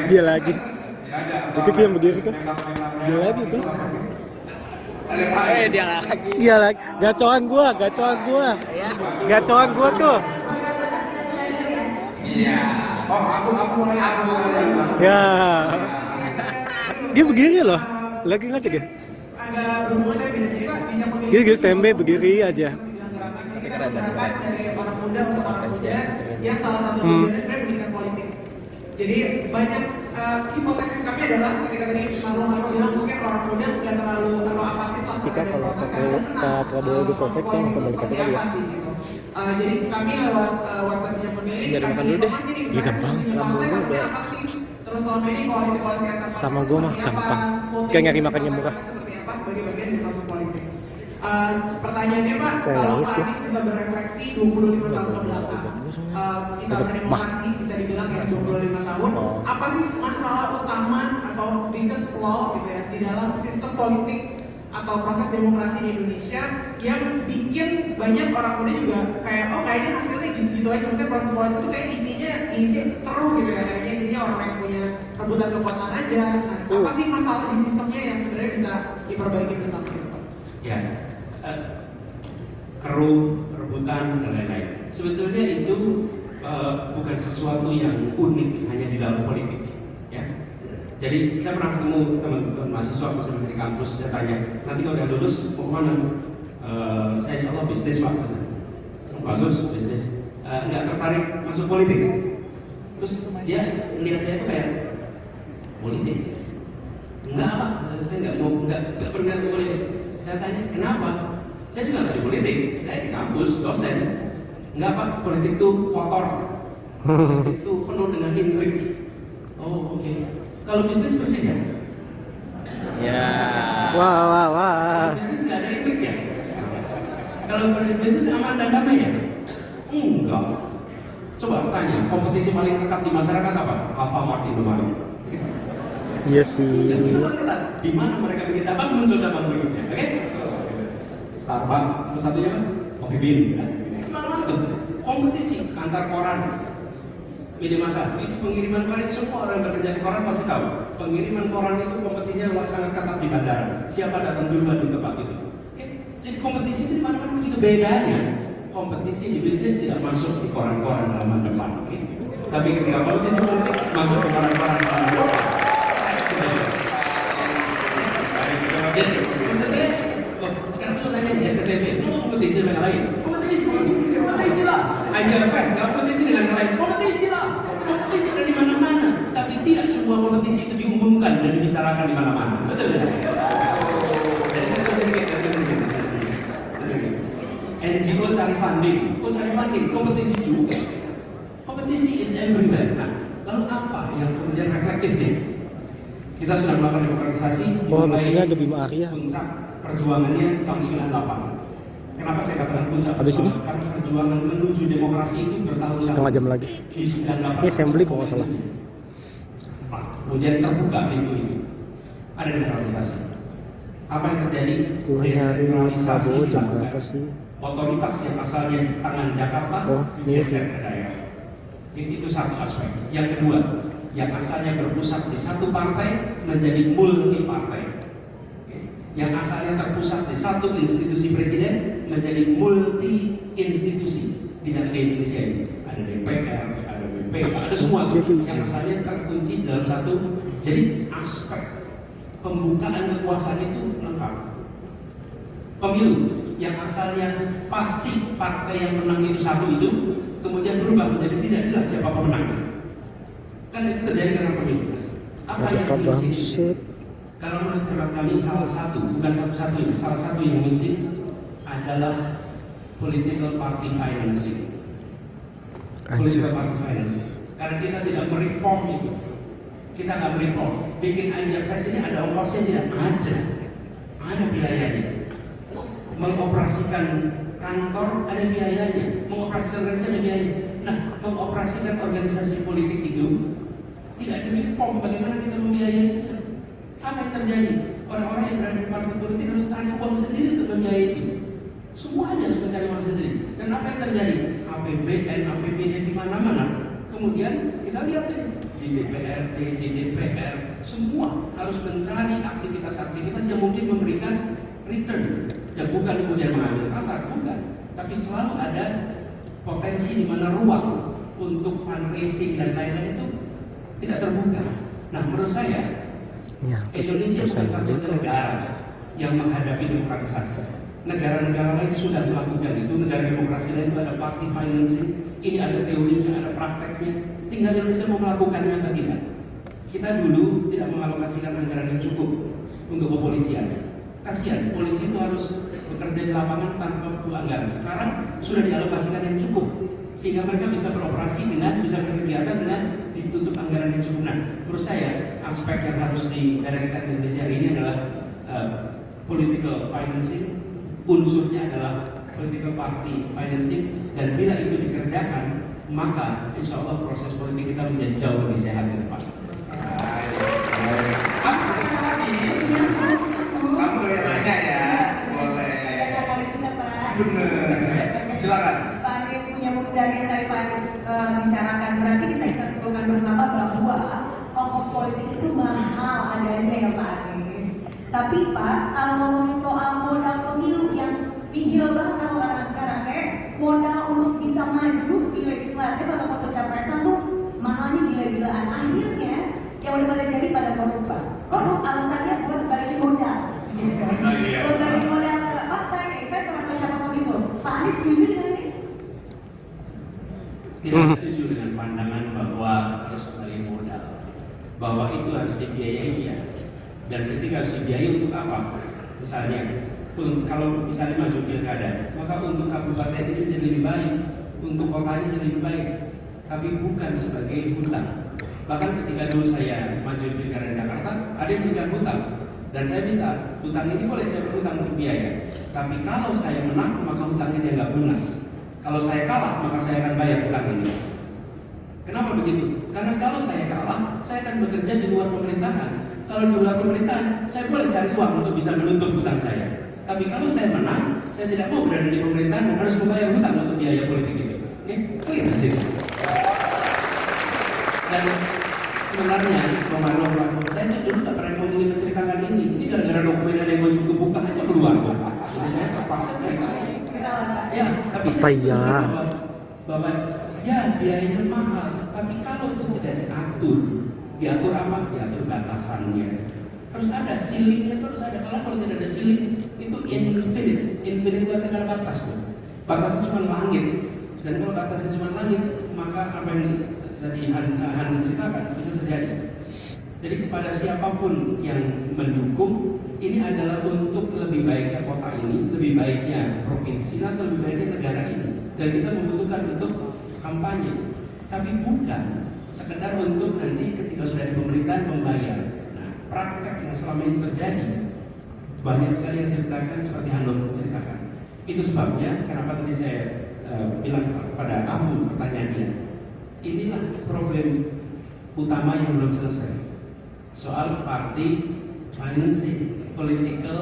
Dia lagi. Itu yang begini kan? Dia lagi tuh. Dia lagi. Gacoan gua tuh. Iya. Oh, aku mulai aku. Ya. Dia begini loh. Lagi ngajak ya? Agak berhubungan tapi beda. Jadi Pak, bijak pemilih Gini tembe begini aja. Kita bergerak dari orang muda untuk orang muda yang salah satu tujuannya sebenarnya pendidikan politik. Jadi banyak hipotesis kami adalah ketika tadi Marlo bilang mungkin orang muda nggak terlalu atau apatis lah terhadap proses karena Pak Prabowo udah selesai kan kembali ke seperti apa sih gitu. Jadi kami lewat website bijak pemilih kasih informasi nih misalnya fungsinya partai harusnya apa sih, terus selama ini koalisi-koalisi antar partai sama gue mah gampang kayak nyari makannya murah seperti apa sebagai bagian dari proses politik. Pertanyaannya Pak, kalau Pak Anies bisa berefleksi 25 tahun ke belakang, kita berdemokrasi bisa dibilang ya 25 tahun, apa sih masalah utama atau biggest flaw gitu ya di dalam sistem politik atau proses demokrasi di Indonesia yang bikin banyak orang muda juga kayak kayaknya hasilnya gitu-gitu aja, misalnya proses politik itu kayak isi terus gitu ya, kayaknya isinya orang yang punya rebutan kekuasaan aja. Nah, apa sih masalah di sistemnya yang sebenarnya bisa diperbaiki bersama gitu Pak? Ya, keruh, rebutan, dan lain-lain. Sebetulnya itu bukan sesuatu yang unik hanya di dalam politik. Ya. Jadi saya pernah ketemu teman-teman mahasiswa di kampus, saya tanya, nanti kalau udah lulus mau kemana? Saya insya Allah bisnis Pak. Bagus, bisnis. Nggak tertarik masuk politik. Terus dia lihat saya itu kayak politik. Enggak Pak, saya nggak berminat ke politik. Saya tanya, kenapa? Saya juga nggak di politik, saya di kampus, dosen. Enggak Pak, politik itu kotor. Politik itu penuh dengan intrik. Oh oke. Kalau bisnis bersih ya? ya wah Kalau bisnis nggak ada intrik ya? Kalau bisnis aman dan damai ya? Enggak. Coba tanya, kompetisi paling ketat di masyarakat apa? Alfamart, Indomaret. iya sih Di mana mereka bikin cabang, muncul cabang berikutnya, oke? Starbucks, nomor satunya apa? Coffee Bean. Di mana-mana tuh kompetisi antar koran, media massa. Itu pengiriman koran, semua orang yang bekerja di koran pasti tahu. Pengiriman koran itu kompetisinya sangat ketat di bandara. Siapa datang duluan di tempat itu? Oke? Jadi kompetisi itu di mana-mana begitu. Bedanya, kompetisi di bisnis tidak masuk di koran-koran halaman depan. Gitu. Tapi ketika kompetisi politik masuk ke koran-koran halaman depan. Jadi, maksud saya, sekarang saya tanya di SCTV, lu kompetisi dengan yang lain? Kompetisi lah. IJFS, nggak kompetisi dengan yang lain? Kompetisi lah. Kompetisi ada di mana-mana. Tapi tidak semua kompetisi itu diumumkan dan dibicarakan di mana-mana. Betul tidak? Jadi saya terus jadi NGO cari funding, kompetisi juga. Kompetisi is everywhere. Nah, lalu apa yang kemudian reflektif nih? Kita sudah melakukan demokratisasi, maksudnya ada Bima Arya. Puncak perjuangannya tahun 98. Kenapa saya katakan puncak? Habis ini? Karena perjuangan menuju demokrasi itu bertahun-tahun. Setengah jam lagi. Di 98. Ini assembly kalau nggak salah. kemudian terbuka pintu itu, ada demokratisasi. Apa yang terjadi? Gua nyari Desentralisasi Prabowo jam dilakukan. berapa sih? Otoritas yang asalnya di tangan Jakarta Oh, digeser ke daerah. Itu satu aspek. Yang kedua, yang asalnya berpusat di satu partai menjadi multi partai. Yang asalnya terpusat di satu institusi presiden menjadi multi institusi di Indonesia ini. Ada DPR, ada BPK, ada semua tuh. Yang asalnya terkunci dalam satu. Jadi aspek pembukaan kekuasaan itu lengkap. Pemilu yang asalnya pasti partai yang menang itu satu itu, kemudian berubah menjadi tidak jelas siapa pemenangnya. Kan itu terjadi karena pemilu. Apa yang missing? Kalau menurut hemat kami salah satu, bukan satu-satunya, salah satu yang missing adalah political party financing. Political party financing. Karena kita tidak mereform itu. Kita nggak mereform. Bikin idea fest ini ada ongkosnya tidak? Ada biayanya. Mengoperasikan kantor ada biayanya, mengoperasikan organisasi ada biayanya. Nah, mengoperasikan organisasi politik itu tidak direform. Bagaimana kita membiayainya? Apa yang terjadi? Orang-orang yang berada di partai politik harus cari uang sendiri untuk membiayai itu. Semuanya harus mencari uang sendiri. Dan apa yang terjadi? APBN, APBD di mana-mana. Kemudian kita lihat ini di DPRD, di DPR, semua harus mencari aktivitas-aktivitas yang mungkin memberikan return. Ya bukan kemudian mengambil pasar, bukan. Tapi selalu ada potensi di mana ruang untuk fundraising dan lain-lain itu tidak terbuka. Nah, menurut saya Indonesia bukan satu negara yang menghadapi demokratisasi. Negara-negara lain sudah melakukan itu. Negara demokrasi lain itu ada party financing. Ini ada teorinya, ada prakteknya. Tinggal Indonesia mau melakukannya atau tidak. Kita dulu tidak mengalokasikan anggaran yang cukup untuk kepolisian. Kasihan, polisi itu harus bekerja di lapangan tanpa perlu anggaran. Sekarang sudah dialokasikan yang cukup, sehingga mereka bisa beroperasi dengan, bisa berkegiatan dengan ditutup anggaran yang cukup. Nah, menurut saya aspek yang harus dibereskan di Indonesia hari ini adalah political financing. Unsurnya adalah political party financing, dan bila itu dikerjakan, maka insya Allah proses politik kita menjadi jauh lebih sehat ke depan. Kamu boleh tanya ya, boleh. Bener. Silakan. Pak Anies, menyambung dari yang tadi Pak Anies bicarakan, berarti bisa kita simpulkan bersama bahwa ongkos politik itu mahal adanya ya Pak Anies. Tapi Pak, kalau ngomongin soal modal pemilu yang nihil banget kalau katakan sekarang, kayak modal untuk bisa maju di legislatif ataupun pencapresan tuh mahalnya gila-gilaan. Akhirnya yang udah pada jadi pada korup alasannya buat balikin modal. Gitu. Buat balikin modal ke partai, ke investor atau siapapun itu. Pak Anies setuju dengan ini? Tidak setuju dengan pandangan bahwa harus balik modal, bahwa itu harus dibiayai ya. Dan ketika harus dibiayai untuk apa? Misalnya, kalau misalnya maju pilkada, maka untuk kabupaten ini jadi lebih baik, untuk kota ini jadi lebih baik, tapi bukan sebagai hutang. Bahkan ketika dulu saya maju pilkada di Jakarta, ada yang berikan hutang, dan saya minta hutang ini boleh saya berhutang untuk biaya, tapi kalau saya menang maka hutangnya dia nggak lunas. Kalau saya kalah maka saya akan bayar hutang ini. Kenapa begitu? Karena kalau saya kalah, saya akan bekerja di luar pemerintahan. Kalau di luar pemerintahan, saya boleh cari uang untuk bisa menutup hutang saya. Tapi kalau saya menang, saya tidak mau berada di pemerintahan dan harus membayar hutang untuk biaya politik itu. Oke, clear di sini. Dan sebenarnya saya itu dulu tak pernah mau menceritakan ini. Ini gara-gara dokumen ada yang mau dibuka aja keluar. Ya, tapi apa ya? Bahwa ya biayanya mahal. Tapi kalau itu tidak diatur apa? Diatur batasannya. Harus ada ceilingnya, terus ada. Kalau tidak ada ceiling itu infinite. Infinite itu artinya batas tuh. Batasnya cuma langit. Dan kalau batasnya cuma langit, maka apa yang tadi Han ceritakan bisa terjadi. Jadi kepada siapapun yang mendukung, ini adalah untuk lebih baiknya kota ini, lebih baiknya provinsi, atau lebih baiknya negara ini. Dan kita membutuhkan untuk kampanye, tapi bukan sekedar untuk nanti ketika sudah di pemerintahan membayar. Nah, praktek yang selama ini terjadi banyak sekali yang ceritakan seperti Hanum ceritakan. Itu sebabnya kenapa tadi saya bilang kepada Afu pertanyaannya. Inilah problem utama yang belum selesai. soal party financing, political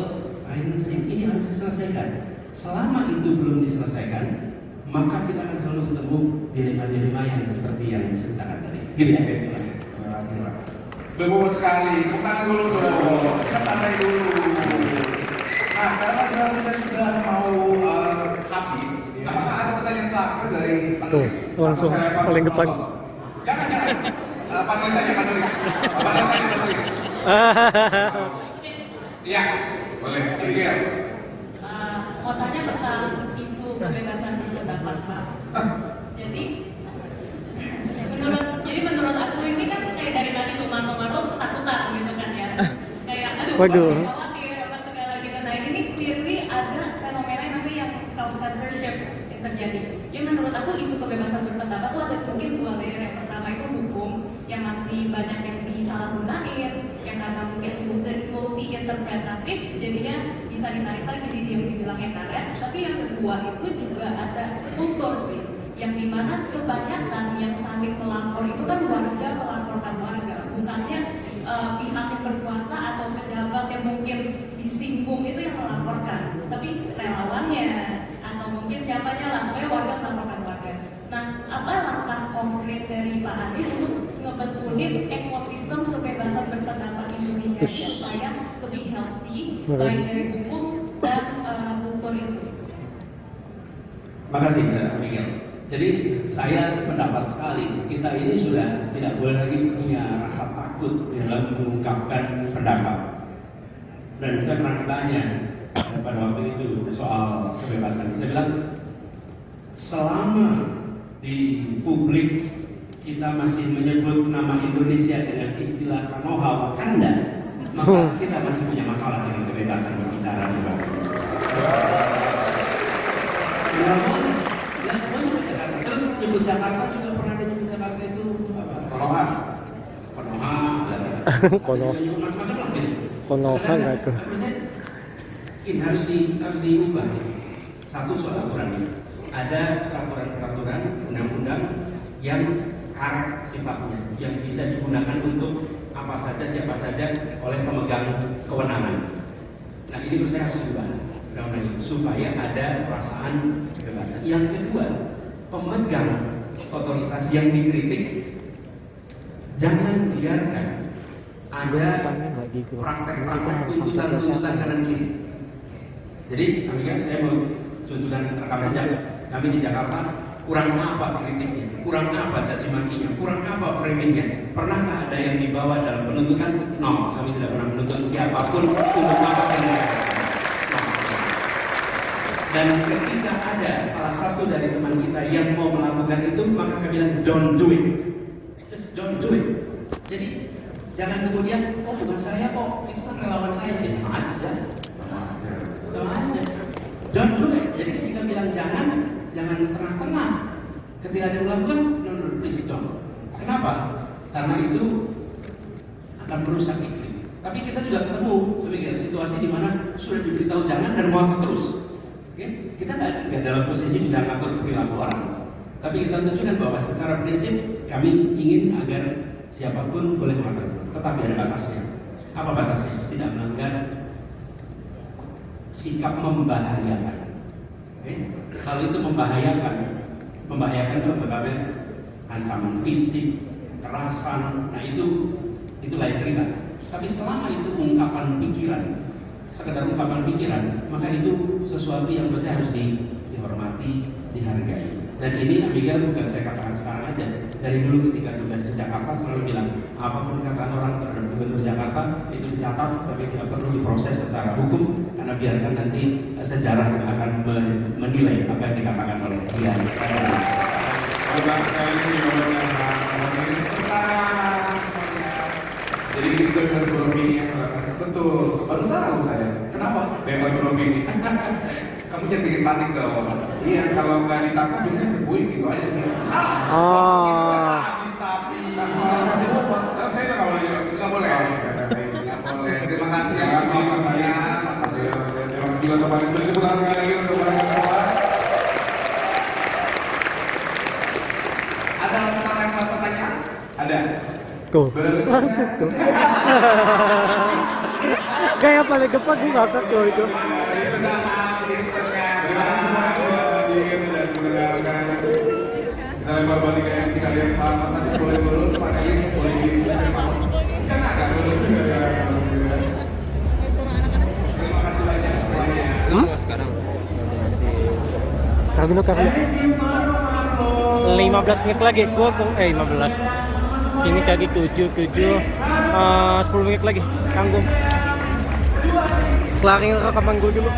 financing. Ini harus diselesaikan. Selama itu belum diselesaikan, maka kita akan selalu ketemu dilema-dilema yang seperti yang diceritakan tadi. Gitu ya. Terima kasih Pak. Berbobot sekali, tepuk tangan dulu dong. Kita santai dulu. Nah, karena durasinya sudah mau habis, apakah ada pertanyaan terakhir dari panelis? Langsung paling depan. Jangan. Panelis saja, panelis. Iya, boleh. Miguel. Mau tanya tentang isu kebebasan berpendapat, Pak. Jadi menurut aku ini kan kayak dari tadi tuh Marco ketakutan gitu kan ya. Kayak Waduh. khawatir apa segala gitu. Nah ini clearly ada fenomena yang self censorship yang terjadi. Jadi menurut aku isu kebebasan berpendapat tuh ada mungkin dua layer. Yang pertama itu hukum yang masih banyak yang disalahgunain, yang karena mungkin multi interpretatif jadinya bisa ditarik-tarik jadi dia dibilangnya karet. Tapi yang kedua itu juga ada kultur sih, yang dimana kebanyakan yang saling melapor itu kan warga melaporkan warga, bukannya pihak yang berkuasa atau pejabat yang mungkin disinggung itu yang melaporkan, tapi relawannya atau mungkin siapanya lah, pokoknya warga melaporkan warga. Nah, apa langkah konkret dari Pak Anies untuk ngebetulin ekosistem kebebasan berpendapat Indonesia supaya lebih healthy, baik dari hukum dan kultur itu? Makasih Miguel. Jadi saya sependapat sekali, kita ini sudah tidak boleh lagi punya rasa takut di dalam mengungkapkan pendapat. Dan saya pernah ditanya pada waktu itu soal kebebasan. Saya bilang, selama di publik kita masih menyebut nama Indonesia dengan istilah Konoha Wakanda, maka kita masih punya masalah dengan kebebasan berbicara di bawah. Terus nyebut Jakarta juga pernah ada nyebut Jakarta itu apa? Konoha. Macam-macam lah gitu. Konoha nggak tuh? Ini harus diubah. Satu soal aturan ini. Ada peraturan-peraturan undang-undang yang karet sifatnya, yang bisa digunakan untuk apa saja, siapa saja oleh pemegang kewenangan. Nah ini menurut saya harus diubah undang-undang itu supaya ada perasaan kebebasan. Yang kedua, pemegang otoritas yang dikritik jangan biarkan ada praktek-praktek tuntutan kanan kiri. Jadi kami kan saya mau contohkan rekam jejak kami di Jakarta, kurang apa kritiknya, kurang apa caci makinya, kurang apa framingnya. Pernahkah ada yang dibawa dalam penuntutan? No, kami tidak pernah menuntut siapapun untuk melakukan negara. Dan ketika ada salah satu dari teman kita yang mau melakukan itu, maka kami bilang don't do it, just don't do it. Jadi jangan kemudian, oh bukan saya kok, itu kan relawan saya, ya sama aja, don't do it. Jadi ketika bilang jangan setengah-setengah. Ketika ada yang melakukan, no, please don't. Kenapa? Karena itu akan merusak iklim. Tapi kita juga ketemu situasi di mana sudah diberitahu jangan dan ngotot terus. Okay? Kita nggak dalam posisi tidak ngatur perilaku orang, tapi kita tunjukkan bahwa secara prinsip kami ingin agar siapapun boleh mengatur, tetapi ada batasnya. Apa batasnya? Tidak melanggar sikap membahayakan. Okay? Kalau itu membahayakan itu berbagai ancaman fisik, kekerasan. Nah itu lain cerita. Tapi selama itu ungkapan pikiran, sekedar ungkapan pikiran, maka itu sesuatu yang menurut saya harus dihormati, dihargai. Dan ini Abigail bukan saya katakan sekarang aja. Dari dulu ketika tugas di Jakarta selalu bilang, apapun perkataan orang terhadap gubernur Jakarta itu dicatat, tapi tidak perlu diproses secara hukum, karena biarkan nanti sejarah yang akan menilai apa yang dikatakan oleh dia. Hebat sekali jawabannya Pak Anies. Semuanya. Jadi kita bebas beropini ya, betul. Baru tahu saya. Kenapa? Bebas beropini. Kamu jangan bikin panik dong. Iya, kalau nggak ditangkap biasanya cebuin gitu aja sih. Habis tapi. Saya nggak boleh. Nggak boleh. Nggak boleh. Terima kasih ya Mas Anies. Terima kasih juga Pak Anies. Beri tepuk tangan sekali lagi untuk Pak Anies semua. Ada pertanyaan? Ada. Tuh, langsung tuh. Kayak paling depan gue ngakak loh itu. Sudah habis ternyata. Kita lempar balik ke MC kalian, Pak Mas Adis boleh turun, Pak Elis boleh di jangan agak dulu juga ya. Terima kasih banyak semuanya. Sekarang Kargino 15 menit lagi, gua 15. Ini tadi 10 menit lagi, tanggung. Kelarin rekaman gue dulu.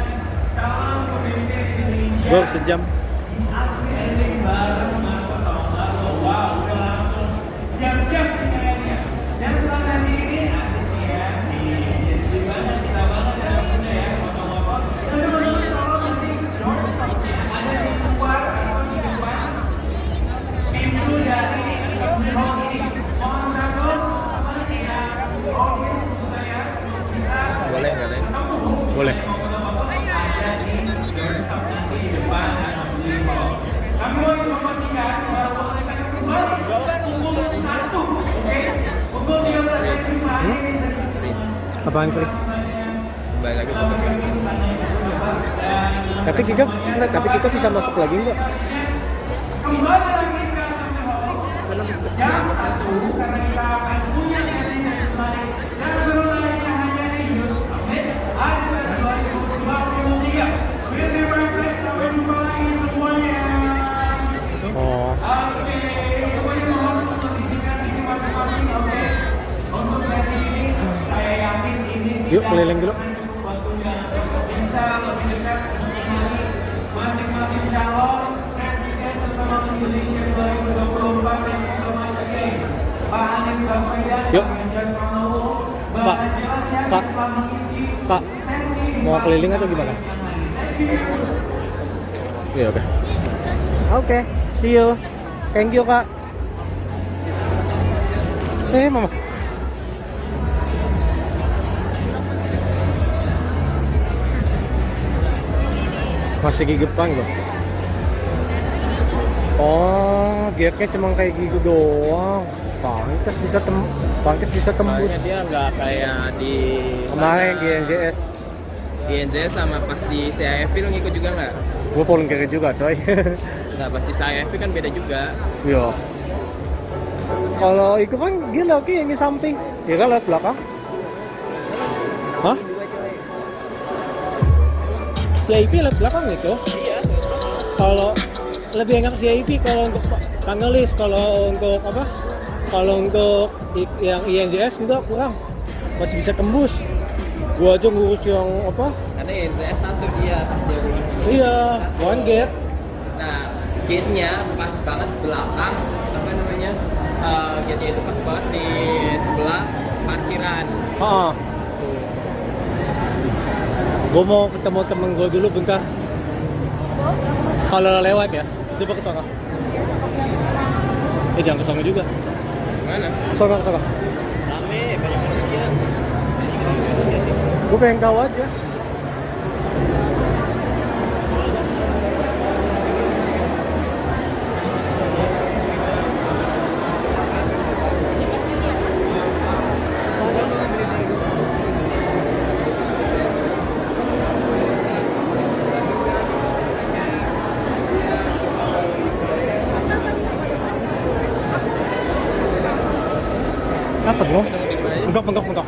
Gue sejam. Siap-siap kayaknya. Dan setelah sesi ini asiknya ya. Banyak kita banget ya punya ya foto-foto. Dan teman-teman kalau nanti doorstopnya ada di luar atau di depan pintu dari assembly hall ini. Mohon takut yang audiens khusus saya bisa boleh. Boleh. ada di doorstop nanti di depan assembly hall. Kami mau informasikan bahwa kita akan kembali pukul 1, oke? Pukul 15.05 Apaan Kri? Kembali lagi Tapi kita bisa masuk lagi enggak? kembali lagi ke assembly hall jam 1 karena kita akan punya sesi-sesi menarik dan seru lainnya hanya di Youth Summit ADFest 2023. We'll be right back, sampai jumpa lagi semuanya. Oh. Oke, semuanya mohon untuk disingkat diri masing-masing, oke? Untuk sesi ini, saya yakin ini Yuk, keliling dulu. cukup waktunya untuk bisa lebih dekat mengenali masing-masing calon presiden terutama Indonesia 2024. Thank you so much again. Pak Anies Baswedan, Yuk. Pak Ganjar Pranowo, Pak. Bapak jelas ya Pak. telah mengisi Pak. sesi di Mau Paris keliling atau gimana? Thank you. Iya, oke. Oke, see you. Thank you, Kak. Mama. Masih gigi depan loh. Oh, gapnya cuma kayak gitu doang. Pantes bisa tembus. Soalnya dia nggak kayak di Kemarin di NJS. di NZS sama pas di CIFV lu ngikut juga nggak? Gue polling kiri juga, coy. Nggak, pas di CIFV kan beda juga. Iya. Kalau itu kan gila yang di samping. Ya kan lihat belakang. Hah? CIP lihat belakang itu. Iya. Kalau lebih enak CIP kalau untuk panelis, kalau untuk apa? Kalau untuk yang INJS enggak kurang. Masih bisa tembus. Gua aja ngurus yang apa? Karena NZS satu dia pas dia ulang. Iya, one gate. Nah, gate-nya pas banget belakang, apa namanya? Gate-nya itu pas banget di sebelah parkiran. Heeh. Tuh. Gue mau ketemu temen gue dulu bentar. Kalau lewat ya, coba ke sana. Jangan ke sana juga. Mana? Sana. Rame, banyak manusia. Banyak manusia sih. Gue pengen tahu aja. Apa lo? Ketemu di mana aja? Bengkak.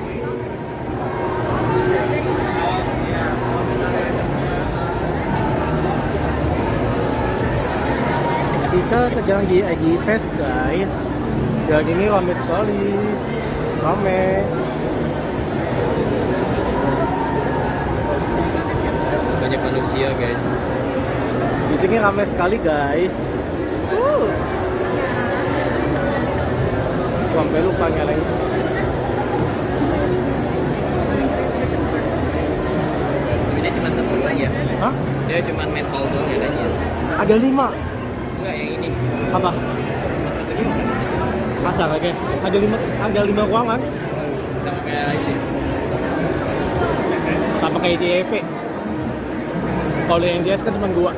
Kita sedang di ADFest guys. Dan ini rame sekali. Rame. Banyak manusia, guys. Di sini rame sekali guys. Sampai lupa nyalain. Tapi dia cuma satu aja. Hah? Dia cuma main hall doang adanya. Ada 5. Enggak, yang ini. Apa? Cuma satu doang kan. Masa kayak ada 5 ruangan Sama kayak ini. sama kayak JEP. Kalau yang JS kan cuma 2.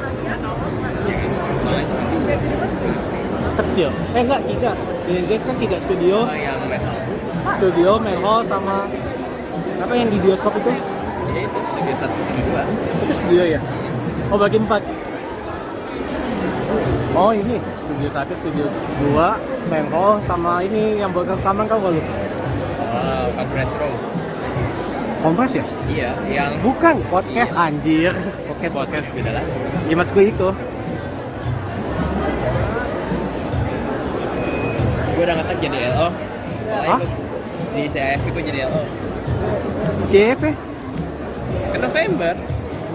Malah cuma 2. Kecil. Enggak 3. Di JS kan 3 studio. Oh, yang main hall. Studio, Menho sama apa yang di bioskop itu? Ya itu studio 1, studio 2. Itu studio ya? Oh bagi 4. Oh ini studio 1, studio 2, Menho sama ini yang buat rekaman kau lu? Conference room. Kompres ya? Iya, yang Bukan, podcast Iya. anjir. podcast beda lagi. Ya mas gue itu. Gue udah ngetek jadi LO. Hah? Di CIF gue jadi LO. Siapa? Ke November.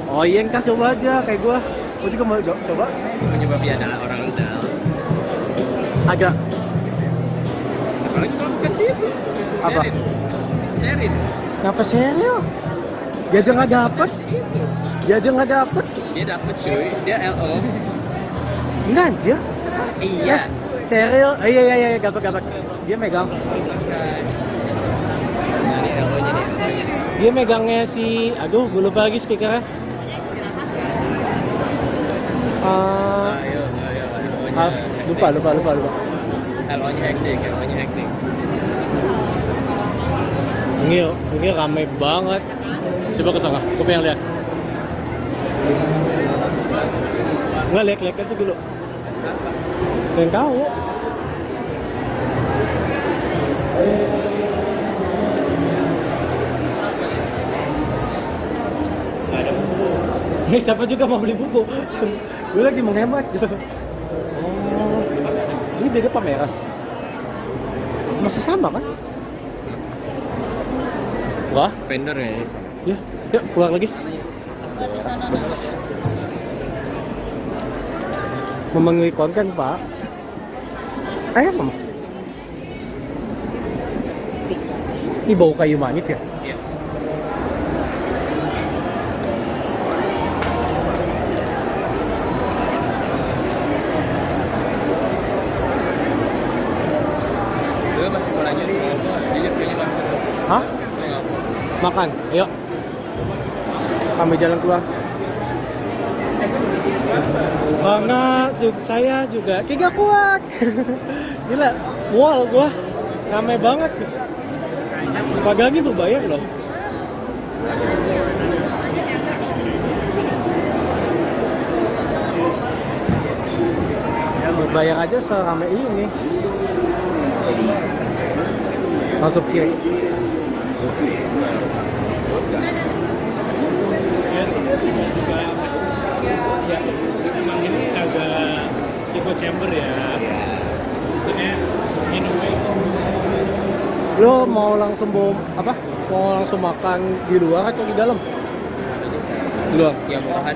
Oh iya, ntar coba aja kayak gue. Gue juga mau coba. Mau nyoba piada orang udah. Agak. Siapa lagi kalau bukan sih itu? Apa? Sherin. Kenapa serius? Dia aja nggak dapet. Itu. Dia aja nggak dapet. Dia dapet cuy. Dia LO. Enggak anjir. Iya. Serius? Iya, dapat. Dia megang. Nah, ini LO-nya nih, LO-nya nih. Dia megangnya si, aduh, gue lupa lagi speakernya. Ayo, LO-nya. Lupa. LO-nya hektik, LO-nya hektik. Ini rame banget. Coba ke sana, gue pengen lihat. Nggak lihat aja dulu. Pengen tahu. Ini siapa juga mau beli buku? Gue lagi menghemat. Oh, ini beda pameran. Masih sama kan? Enggak? Vendor ya. Ya, yuk keluar lagi. Memenuhi konten pak. Mama. Ini bau kayu manis ya? Iya. Gue masih mau lanjut. Jujur kayaknya makan. Hah? Makan, ayo. Sambil jalan keluar. Karena saya juga tidak kuat. Gila, mual gua. Ramai banget. Pagangnya berbayar loh. Ya berbayar aja seramai ini. Masuk kiri. Ya, emang ini agak echo chamber ya. Maksudnya in a way. Lo mau langsung apa? Mau langsung makan di luar atau di dalam? Di luar. Yang murahan.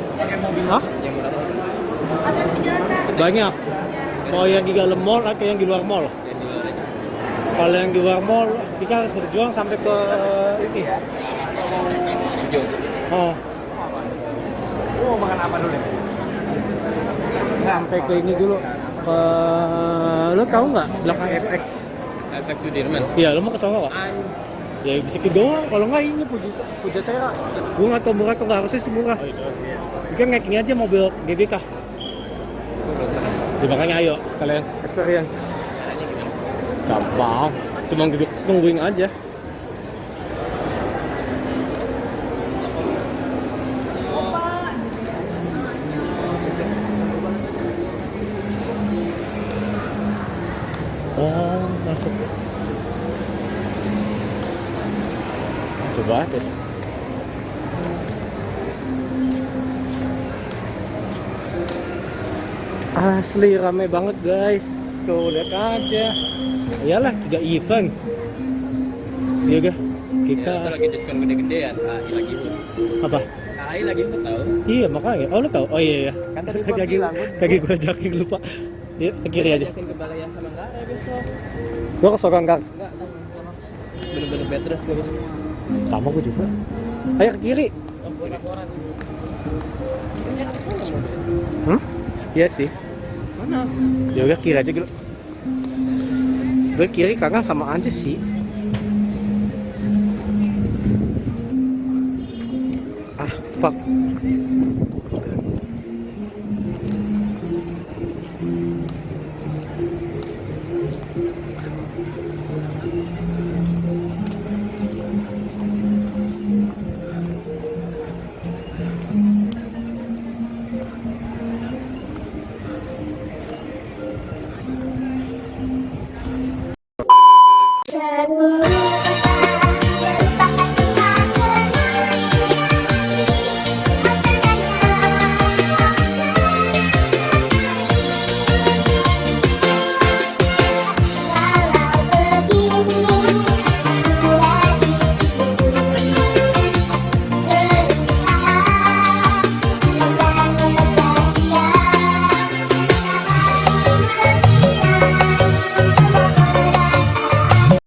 Hah? Yang murahan. Banyak. Mau yang di dalam mall atau yang di luar mall? Yang di luar aja. Kalau yang di luar mall, kita harus berjuang sampai ke ini. Ujung. Oh. Mau makan apa dulu? Sampai ke ini dulu. Lo tahu nggak belakang FX? FX Sudirman. Iya, lo mau ke sana nggak? Ya sedikit doang. Kalau nggak ini puja saya. Gue nggak tahu murah atau nggak, harusnya sih murah. Mungkin ngecking aja mobil GBK. Ya, makanya ayo sekalian experience. Caranya gimana? Gampang. Cuma duduk nungguin aja. Oh, masuk. Coba tes. Asli rame banget guys. Tuh lihat aja. Iyalah 3 event. Iya gak? Kita Ya, itu lagi diskon gede-gedean. AI lagi hut. apa? AI lagi hut tau. Iya makanya. Oh lu tahu? Oh iya ya. Kan tadi gua bilang, kaki gua ajakin lupa. Dia ke kiri aja. Ajakin ke balai yang sama enggak ya besok. Gua ke Sorong Kang. Enggak, bener-bener bed rest gue besok. Sama gua juga. Ayo ke kiri. Iya sih. Mana? Ya udah kiri aja dulu. Sebenernya kiri kakak sama aja sih. Fuck.